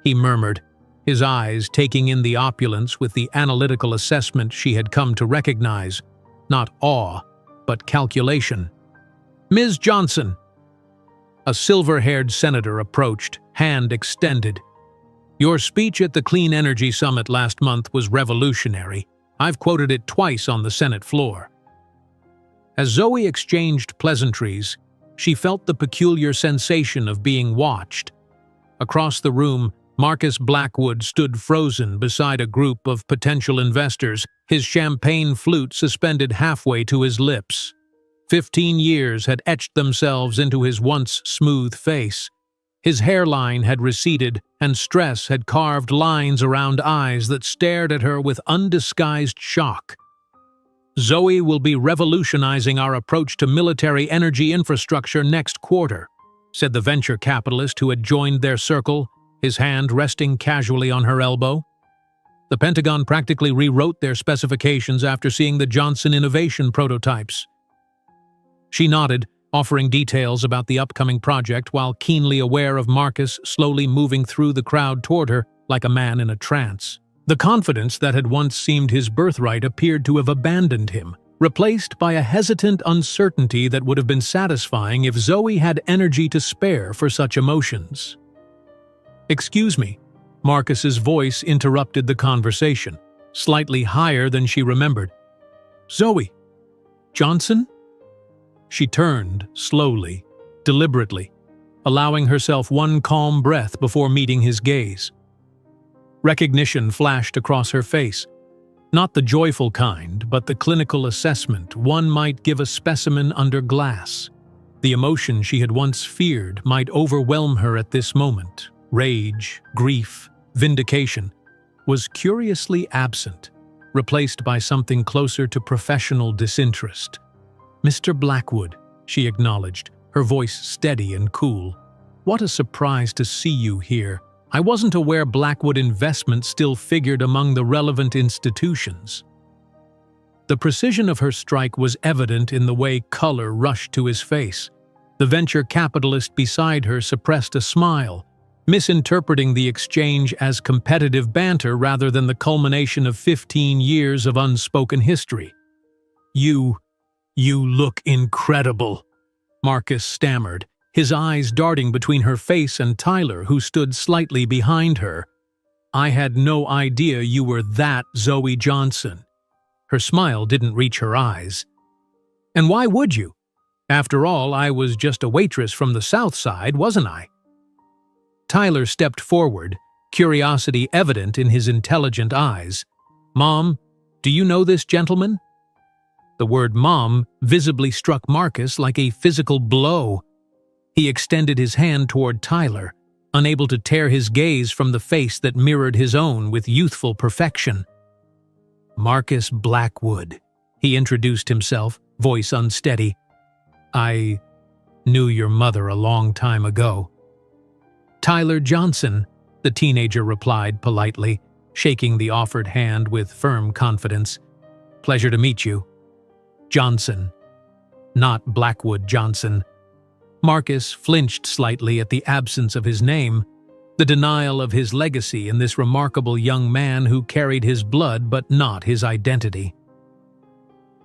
he murmured, his eyes taking in the opulence with the analytical assessment she had come to recognize, not awe, but calculation. "Ms. Johnson." A silver-haired senator approached, hand extended. "Your speech at the Clean Energy Summit last month was revolutionary. I've quoted it twice on the Senate floor." As Zoe exchanged pleasantries, she felt the peculiar sensation of being watched. Across the room, Marcus Blackwood stood frozen beside a group of potential investors, his champagne flute suspended halfway to his lips. 15 years had etched themselves into his once smooth face. His hairline had receded, and stress had carved lines around eyes that stared at her with undisguised shock. "Zoe will be revolutionizing our approach to military energy infrastructure next quarter," said the venture capitalist who had joined their circle, his hand resting casually on her elbow. "The Pentagon practically rewrote their specifications after seeing the Johnson innovation prototypes." She nodded, offering details about the upcoming project while keenly aware of Marcus slowly moving through the crowd toward her like a man in a trance. The confidence that had once seemed his birthright appeared to have abandoned him, replaced by a hesitant uncertainty that would have been satisfying if Zoe had energy to spare for such emotions. "Excuse me," Marcus's voice interrupted the conversation, slightly higher than she remembered. "Zoe Johnson?" She turned, slowly, deliberately, allowing herself one calm breath before meeting his gaze. Recognition flashed across her face. Not the joyful kind, but the clinical assessment one might give a specimen under glass. The emotion she had once feared might overwhelm her at this moment. Rage, grief, vindication was curiously absent, replaced by something closer to professional disinterest. "Mr. Blackwood," she acknowledged, her voice steady and cool. "What a surprise to see you here. I wasn't aware Blackwood Investments still figured among the relevant institutions." The precision of her strike was evident in the way color rushed to his face. The venture capitalist beside her suppressed a smile, misinterpreting the exchange as competitive banter rather than the culmination of 15 years of unspoken history. You look incredible," Marcus stammered, his eyes darting between her face and Tyler, who stood slightly behind her. "I had no idea you were that Zoe Johnson." Her smile didn't reach her eyes. "And why would you? After all, I was just a waitress from the South Side, wasn't I?" Tyler stepped forward, curiosity evident in his intelligent eyes. "Mom, do you know this gentleman?" The word "mom" visibly struck Marcus like a physical blow. He extended his hand toward Tyler, unable to tear his gaze from the face that mirrored his own with youthful perfection. "Marcus Blackwood," he introduced himself, voice unsteady. "I knew your mother a long time ago." "Tyler Johnson," the teenager replied politely, shaking the offered hand with firm confidence. "Pleasure to meet you." Johnson. Not Blackwood Johnson. Marcus flinched slightly at the absence of his name, the denial of his legacy in this remarkable young man who carried his blood but not his identity.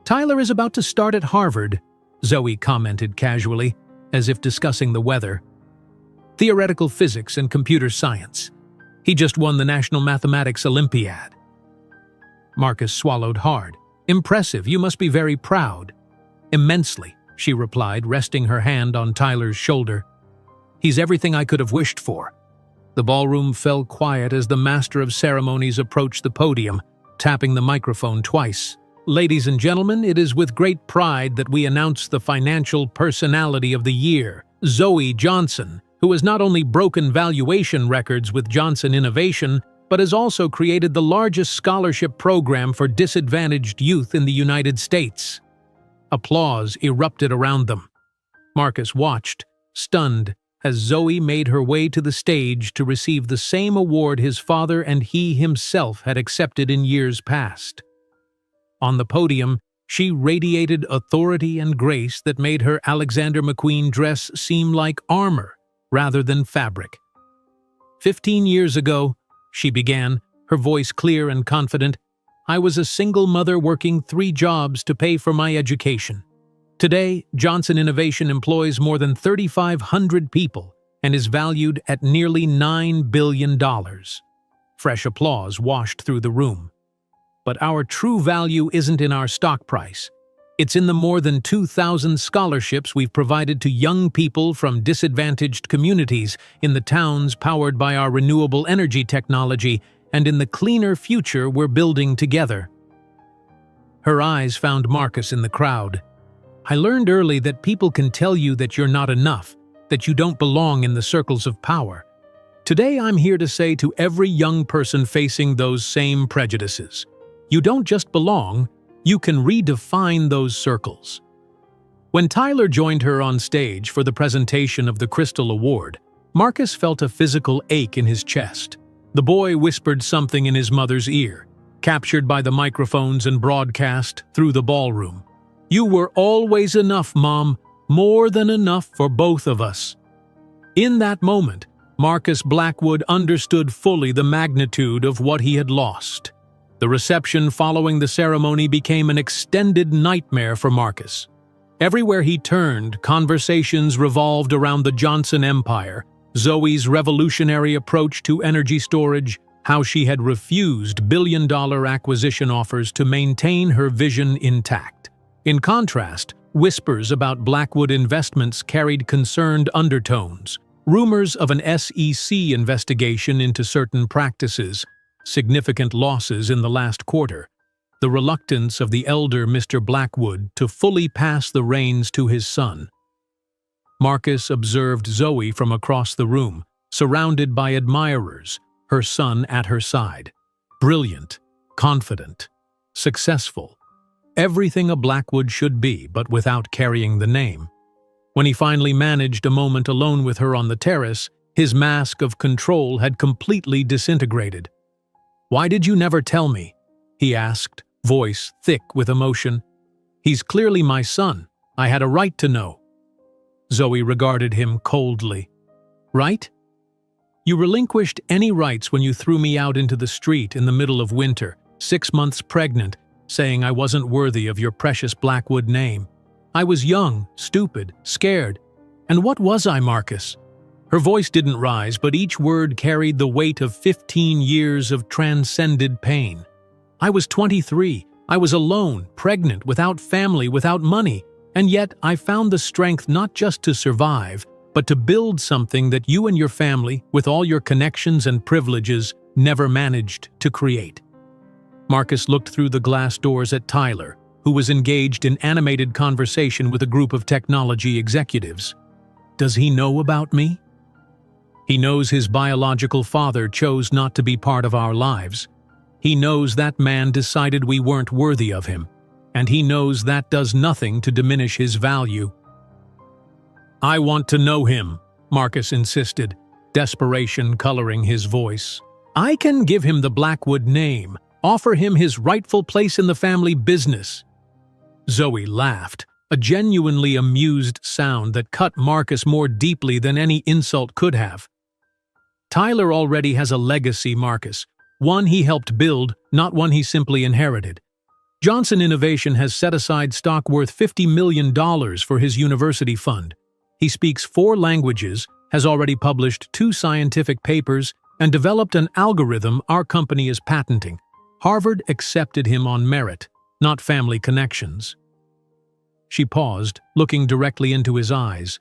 "Tyler is about to start at Harvard," Zoe commented casually, as if discussing the weather. "Theoretical physics and computer science. He just won the National Mathematics Olympiad." Marcus swallowed hard. "Impressive, you must be very proud." "Immensely," she replied, resting her hand on Tyler's shoulder. "He's everything I could have wished for." The ballroom fell quiet as the master of ceremonies approached the podium, tapping the microphone twice. "Ladies and gentlemen, it is with great pride that we announce the financial personality of the year, Zoe Johnson, who has not only broken valuation records with Johnson Innovation, but has also created the largest scholarship program for disadvantaged youth in the United States." Applause erupted around them. Marcus watched, stunned, as Zoe made her way to the stage to receive the same award his father and he himself had accepted in years past. On the podium, she radiated authority and grace that made her Alexander McQueen dress seem like armor rather than fabric. "15 years ago," she began, her voice clear and confident, "I was a single mother working 3 jobs to pay for my education. Today, Johnson Innovation employs more than 3,500 people and is valued at nearly $9 billion. Fresh applause washed through the room. "But our true value isn't in our stock price. It's in the more than 2,000 scholarships we've provided to young people from disadvantaged communities in the towns powered by our renewable energy technology and in the cleaner future we're building together." Her eyes found Marcus in the crowd. "I learned early that people can tell you that you're not enough, that you don't belong in the circles of power. Today I'm here to say to every young person facing those same prejudices, you don't just belong, you can redefine those circles." When Tyler joined her on stage for the presentation of the Crystal Award, Marcus felt a physical ache in his chest. The boy whispered something in his mother's ear, captured by the microphones and broadcast through the ballroom. "You were always enough, Mom, more than enough for both of us." In that moment, Marcus Blackwood understood fully the magnitude of what he had lost. The reception following the ceremony became an extended nightmare for Marcus. Everywhere he turned, conversations revolved around the Johnson empire, Zoe's revolutionary approach to energy storage, how she had refused billion-dollar acquisition offers to maintain her vision intact. In contrast, whispers about Blackwood investments carried concerned undertones, rumors of an SEC investigation into certain practices, significant losses in the last quarter, the reluctance of the elder Mr. Blackwood to fully pass the reins to his son. Marcus observed Zoe from across the room, surrounded by admirers, her son at her side. Brilliant, confident, successful. Everything a Blackwood should be, but without carrying the name. When he finally managed a moment alone with her on the terrace, his mask of control had completely disintegrated. "Why did you never tell me?" he asked, voice thick with emotion. "He's clearly my son. I had a right to know." Zoe regarded him coldly. "Right? You relinquished any rights when you threw me out into the street in the middle of winter, 6 months pregnant, saying I wasn't worthy of your precious Blackwood name. I was young, stupid, scared. And what was I, Marcus?" Her voice didn't rise, but each word carried the weight of 15 years of transcended pain. "I was 23. I was alone, pregnant, without family, without money. And yet I found the strength not just to survive, but to build something that you and your family, with all your connections and privileges, never managed to create." Marcus looked through the glass doors at Tyler, who was engaged in animated conversation with a group of technology executives. "Does he know about me?" "He knows his biological father chose not to be part of our lives. He knows that man decided we weren't worthy of him, and he knows that does nothing to diminish his value." "I want to know him," Marcus insisted. desperation coloring his voice. "I can give him the Blackwood name, offer him his rightful place in the family business." Zoe laughed, a genuinely amused sound that cut Marcus more deeply than any insult could have. "Tyler already has a legacy, Marcus. One he helped build, not one he simply inherited. Johnson Innovation has set aside stock worth $50 million for his university fund. He speaks 4 languages, has already published 2 scientific papers, and developed an algorithm our company is patenting. Harvard accepted him on merit, not family connections." She paused, looking directly into his eyes.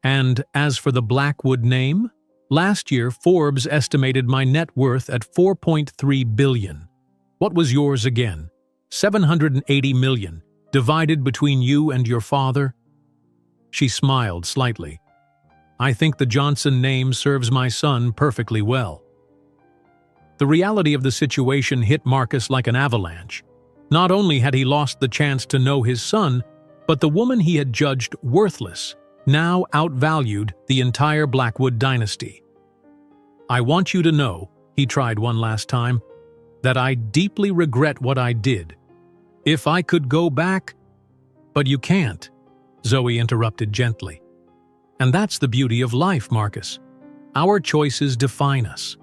"And as for the Blackwood name? Last year, Forbes estimated my net worth at $4.3 billion. What was yours again? $780 million, divided between you and your father?" She smiled slightly. "I think the Johnson name serves my son perfectly well." The reality of the situation hit Marcus like an avalanche. Not only had he lost the chance to know his son, but the woman he had judged worthless now outvalued the entire Blackwood dynasty. "I want you to know," he tried one last time, "that I deeply regret what I did. If I could go back—" "But you can't," Zoe interrupted gently. "And that's the beauty of life, Marcus. Our choices define us.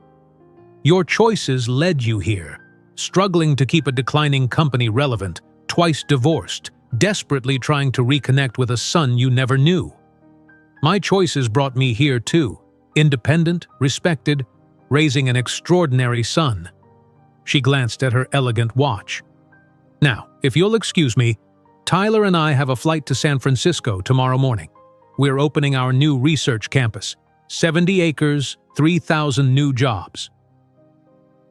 Your choices led you here, struggling to keep a declining company relevant, twice divorced, desperately trying to reconnect with a son you never knew. My choices brought me here too, independent, respected, raising an extraordinary son." She glanced at her elegant watch. "Now, if you'll excuse me, Tyler and I have a flight to San Francisco tomorrow morning. We're opening our new research campus, 70 acres, 3,000 new jobs."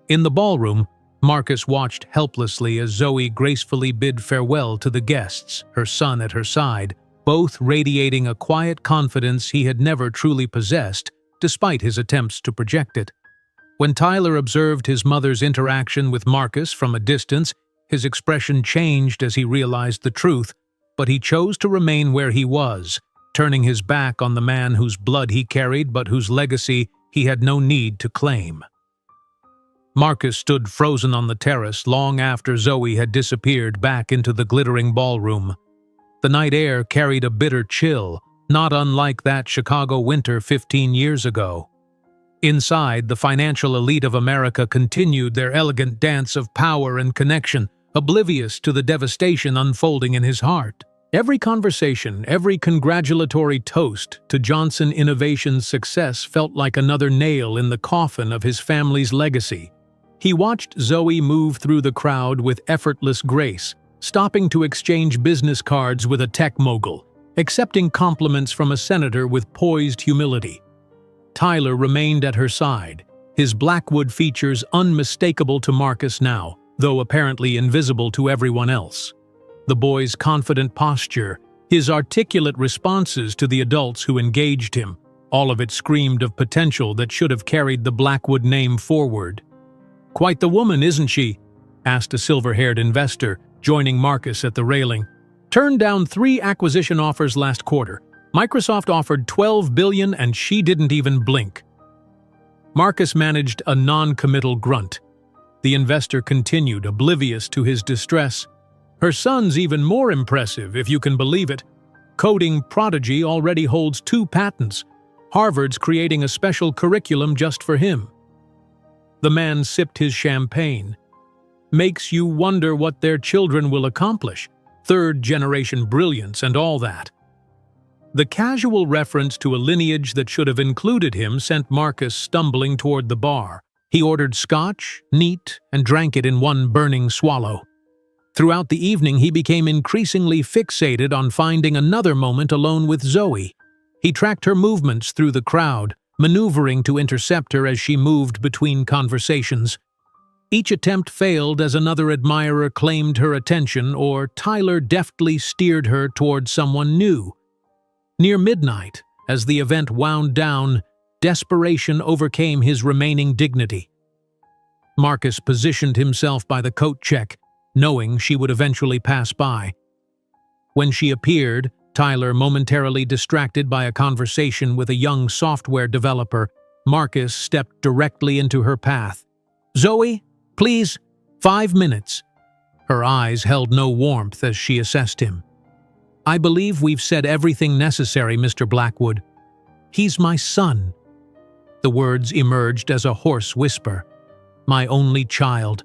In the ballroom, Marcus watched helplessly as Zoe gracefully bid farewell to the guests, her son at her side, both radiating a quiet confidence he had never truly possessed, despite his attempts to project it. When Tyler observed his mother's interaction with Marcus from a distance, his expression changed as he realized the truth, but he chose to remain where he was, turning his back on the man whose blood he carried but whose legacy he had no need to claim. Marcus stood frozen on the terrace long after Zoe had disappeared back into the glittering ballroom. The night air carried a bitter chill, not unlike that Chicago winter 15 years ago. Inside, the financial elite of America continued their elegant dance of power and connection, oblivious to the devastation unfolding in his heart. Every conversation, every congratulatory toast to Johnson Innovation's success felt like another nail in the coffin of his family's legacy. He watched Zoe move through the crowd with effortless grace, stopping to exchange business cards with a tech mogul, accepting compliments from a senator with poised humility. Tyler remained at her side, his Blackwood features unmistakable to Marcus now, though apparently invisible to everyone else. The boy's confident posture, his articulate responses to the adults who engaged him, all of it screamed of potential that should have carried the Blackwood name forward. "Quite the woman, isn't she?" asked a silver-haired investor, joining Marcus at the railing. "Turned down 3 acquisition offers last quarter. Microsoft offered $12 billion and she didn't even blink." Marcus managed a non-committal grunt. The investor continued, oblivious to his distress. "Her son's even more impressive, if you can believe it. Coding prodigy already holds 2 patents. Harvard's creating a special curriculum just for him." The man sipped his champagne. "Makes you wonder what their children will accomplish. 3rd-generation brilliance and all that." The casual reference to a lineage that should have included him sent Marcus stumbling toward the bar. He ordered scotch, neat, and drank it in one burning swallow. Throughout the evening, he became increasingly fixated on finding another moment alone with Zoe. He tracked her movements through the crowd, maneuvering to intercept her as she moved between conversations. Each attempt failed as another admirer claimed her attention or Tyler deftly steered her toward someone new. Near midnight, as the event wound down, desperation overcame his remaining dignity. Marcus positioned himself by the coat check, knowing she would eventually pass by. When she appeared, Tyler, momentarily distracted by a conversation with a young software developer, Marcus stepped directly into her path. "Zoe, please, 5 minutes." Her eyes held no warmth as she assessed him. "I believe we've said everything necessary, Mr. Blackwood. He's my son." The words emerged as a hoarse whisper. "My only child."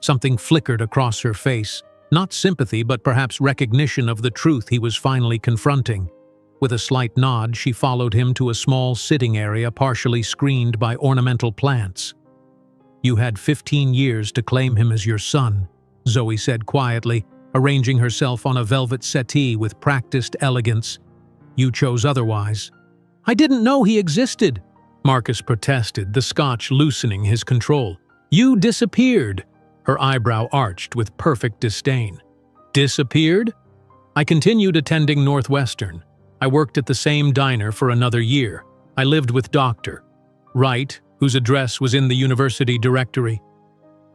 Something flickered across her face, not sympathy but perhaps recognition of the truth he was finally confronting. With a slight nod, she followed him to a small sitting area partially screened by ornamental plants. "You had 15 years to claim him as your son," Zoe said quietly, arranging herself on a velvet settee with practiced elegance. "You chose otherwise." "I didn't know he existed," Marcus protested, the scotch loosening his control. "You disappeared." Her eyebrow arched with perfect disdain. "Disappeared?" "I continued attending Northwestern. I worked at the same diner for another year. I lived with Dr. Wright, whose address was in the university directory."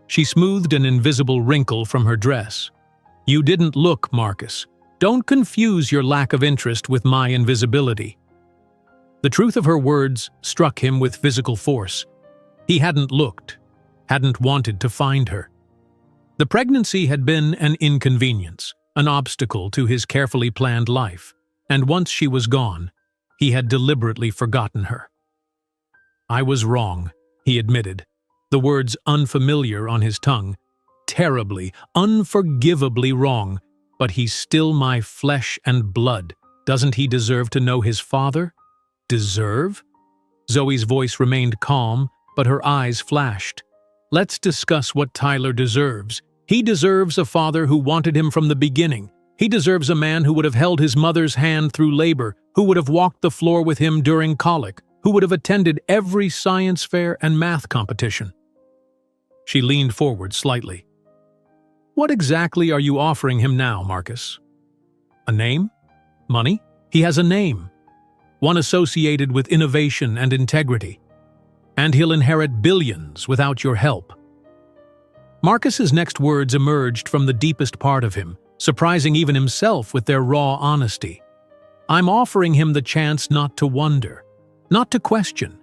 She smoothed an invisible wrinkle from her dress. "You didn't look, Marcus. Don't confuse your lack of interest with my invisibility." The truth of her words struck him with physical force. He hadn't looked, hadn't wanted to find her. The pregnancy had been an inconvenience, an obstacle to his carefully planned life, and once she was gone, he had deliberately forgotten her. "I was wrong," he admitted, the words unfamiliar on his tongue. "Terribly, unforgivably wrong, but he's still my flesh and blood. Doesn't he deserve to know his father?" "Deserve?" Zoe's voice remained calm, but her eyes flashed. "Let's discuss what Tyler deserves. He deserves a father who wanted him from the beginning. He deserves a man who would have held his mother's hand through labor, who would have walked the floor with him during colic, who would have attended every science fair and math competition." She leaned forward slightly. "What exactly are you offering him now, Marcus? A name? Money? He has a name. One associated with innovation and integrity. And he'll inherit billions without your help." Marcus's next words emerged from the deepest part of him, surprising even himself with their raw honesty. "I'm offering him the chance not to wonder, not to question,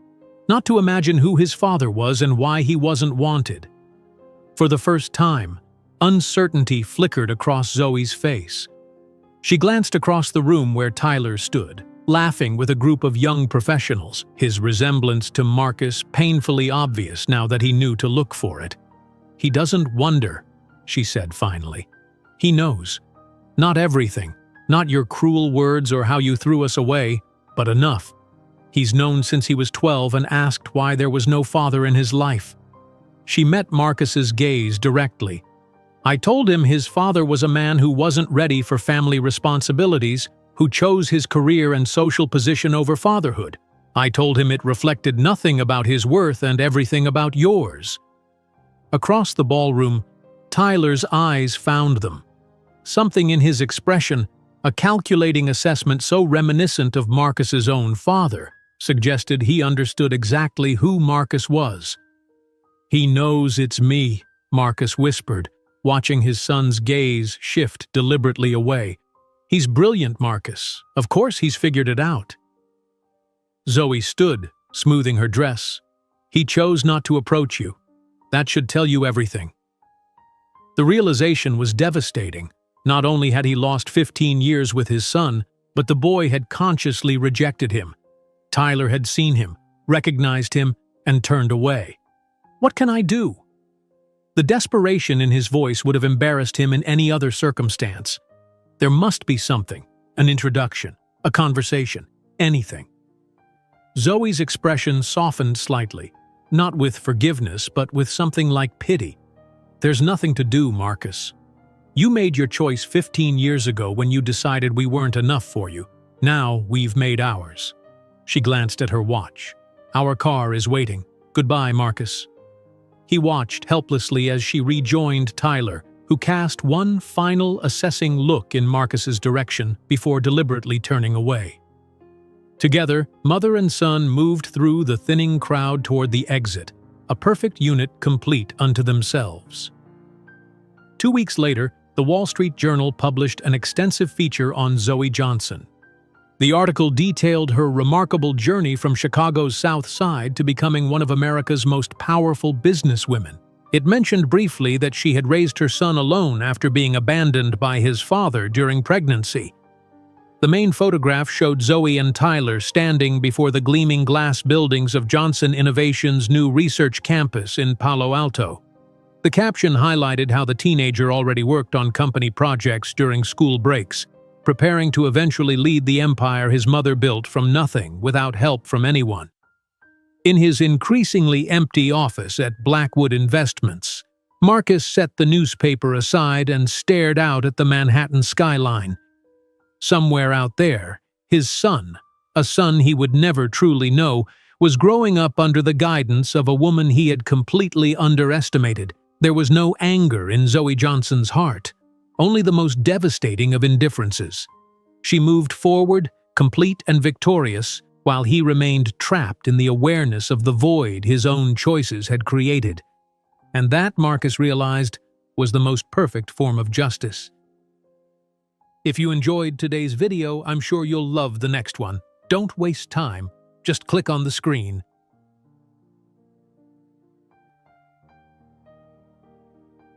not to imagine who his father was and why he wasn't wanted." For the first time, uncertainty flickered across Zoe's face. She glanced across the room where Tyler stood, laughing with a group of young professionals, his resemblance to Marcus painfully obvious now that he knew to look for it. "He doesn't wonder," she said finally. "He knows. Not everything, not your cruel words or how you threw us away, but enough. He's known since he was 12 and asked why there was no father in his life." She met Marcus's gaze directly. "I told him his father was a man who wasn't ready for family responsibilities, who chose his career and social position over fatherhood. I told him it reflected nothing about his worth and everything about yours." Across the ballroom, Tyler's eyes found them. Something in his expression, a calculating assessment so reminiscent of Marcus's own father, suggested he understood exactly who Marcus was. "He knows it's me," Marcus whispered, watching his son's gaze shift deliberately away. "He's brilliant, Marcus. Of course he's figured it out." Zoe stood, smoothing her dress. "He chose not to approach you. That should tell you everything." The realization was devastating. Not only had he lost 15 years with his son, but the boy had consciously rejected him. Tyler had seen him, recognized him, and turned away. "What can I do?" The desperation in his voice would have embarrassed him in any other circumstance. There must be something, an introduction, a conversation, anything. Zoe's expression softened slightly, not with forgiveness, but with something like pity. "There's nothing to do, Marcus. You made your choice 15 years ago when you decided we weren't enough for you. Now we've made ours." She glanced at her watch. "Our car is waiting. Goodbye, Marcus." He watched helplessly as she rejoined Tyler, who cast one final assessing look in Marcus's direction before deliberately turning away. Together, mother and son moved through the thinning crowd toward the exit, a perfect unit complete unto themselves. 2 weeks later, the Wall Street Journal published an extensive feature on Zoe Johnson. The article detailed her remarkable journey from Chicago's South Side to becoming one of America's most powerful businesswomen. It mentioned briefly that she had raised her son alone after being abandoned by his father during pregnancy. The main photograph showed Zoe and Tyler standing before the gleaming glass buildings of Johnson Innovation's new research campus in Palo Alto. The caption highlighted how the teenager already worked on company projects during school breaks, preparing to eventually lead the empire his mother built from nothing without help from anyone. In his increasingly empty office at Blackwood Investments, Marcus set the newspaper aside and stared out at the Manhattan skyline. Somewhere out there, his son, a son he would never truly know, was growing up under the guidance of a woman he had completely underestimated. There was no anger in Zoe Johnson's heart, only the most devastating of indifferences. She moved forward, complete and victorious, while he remained trapped in the awareness of the void his own choices had created. And that, Marcus realized, was the most perfect form of justice. If you enjoyed today's video, I'm sure you'll love the next one. Don't waste time. Just click on the screen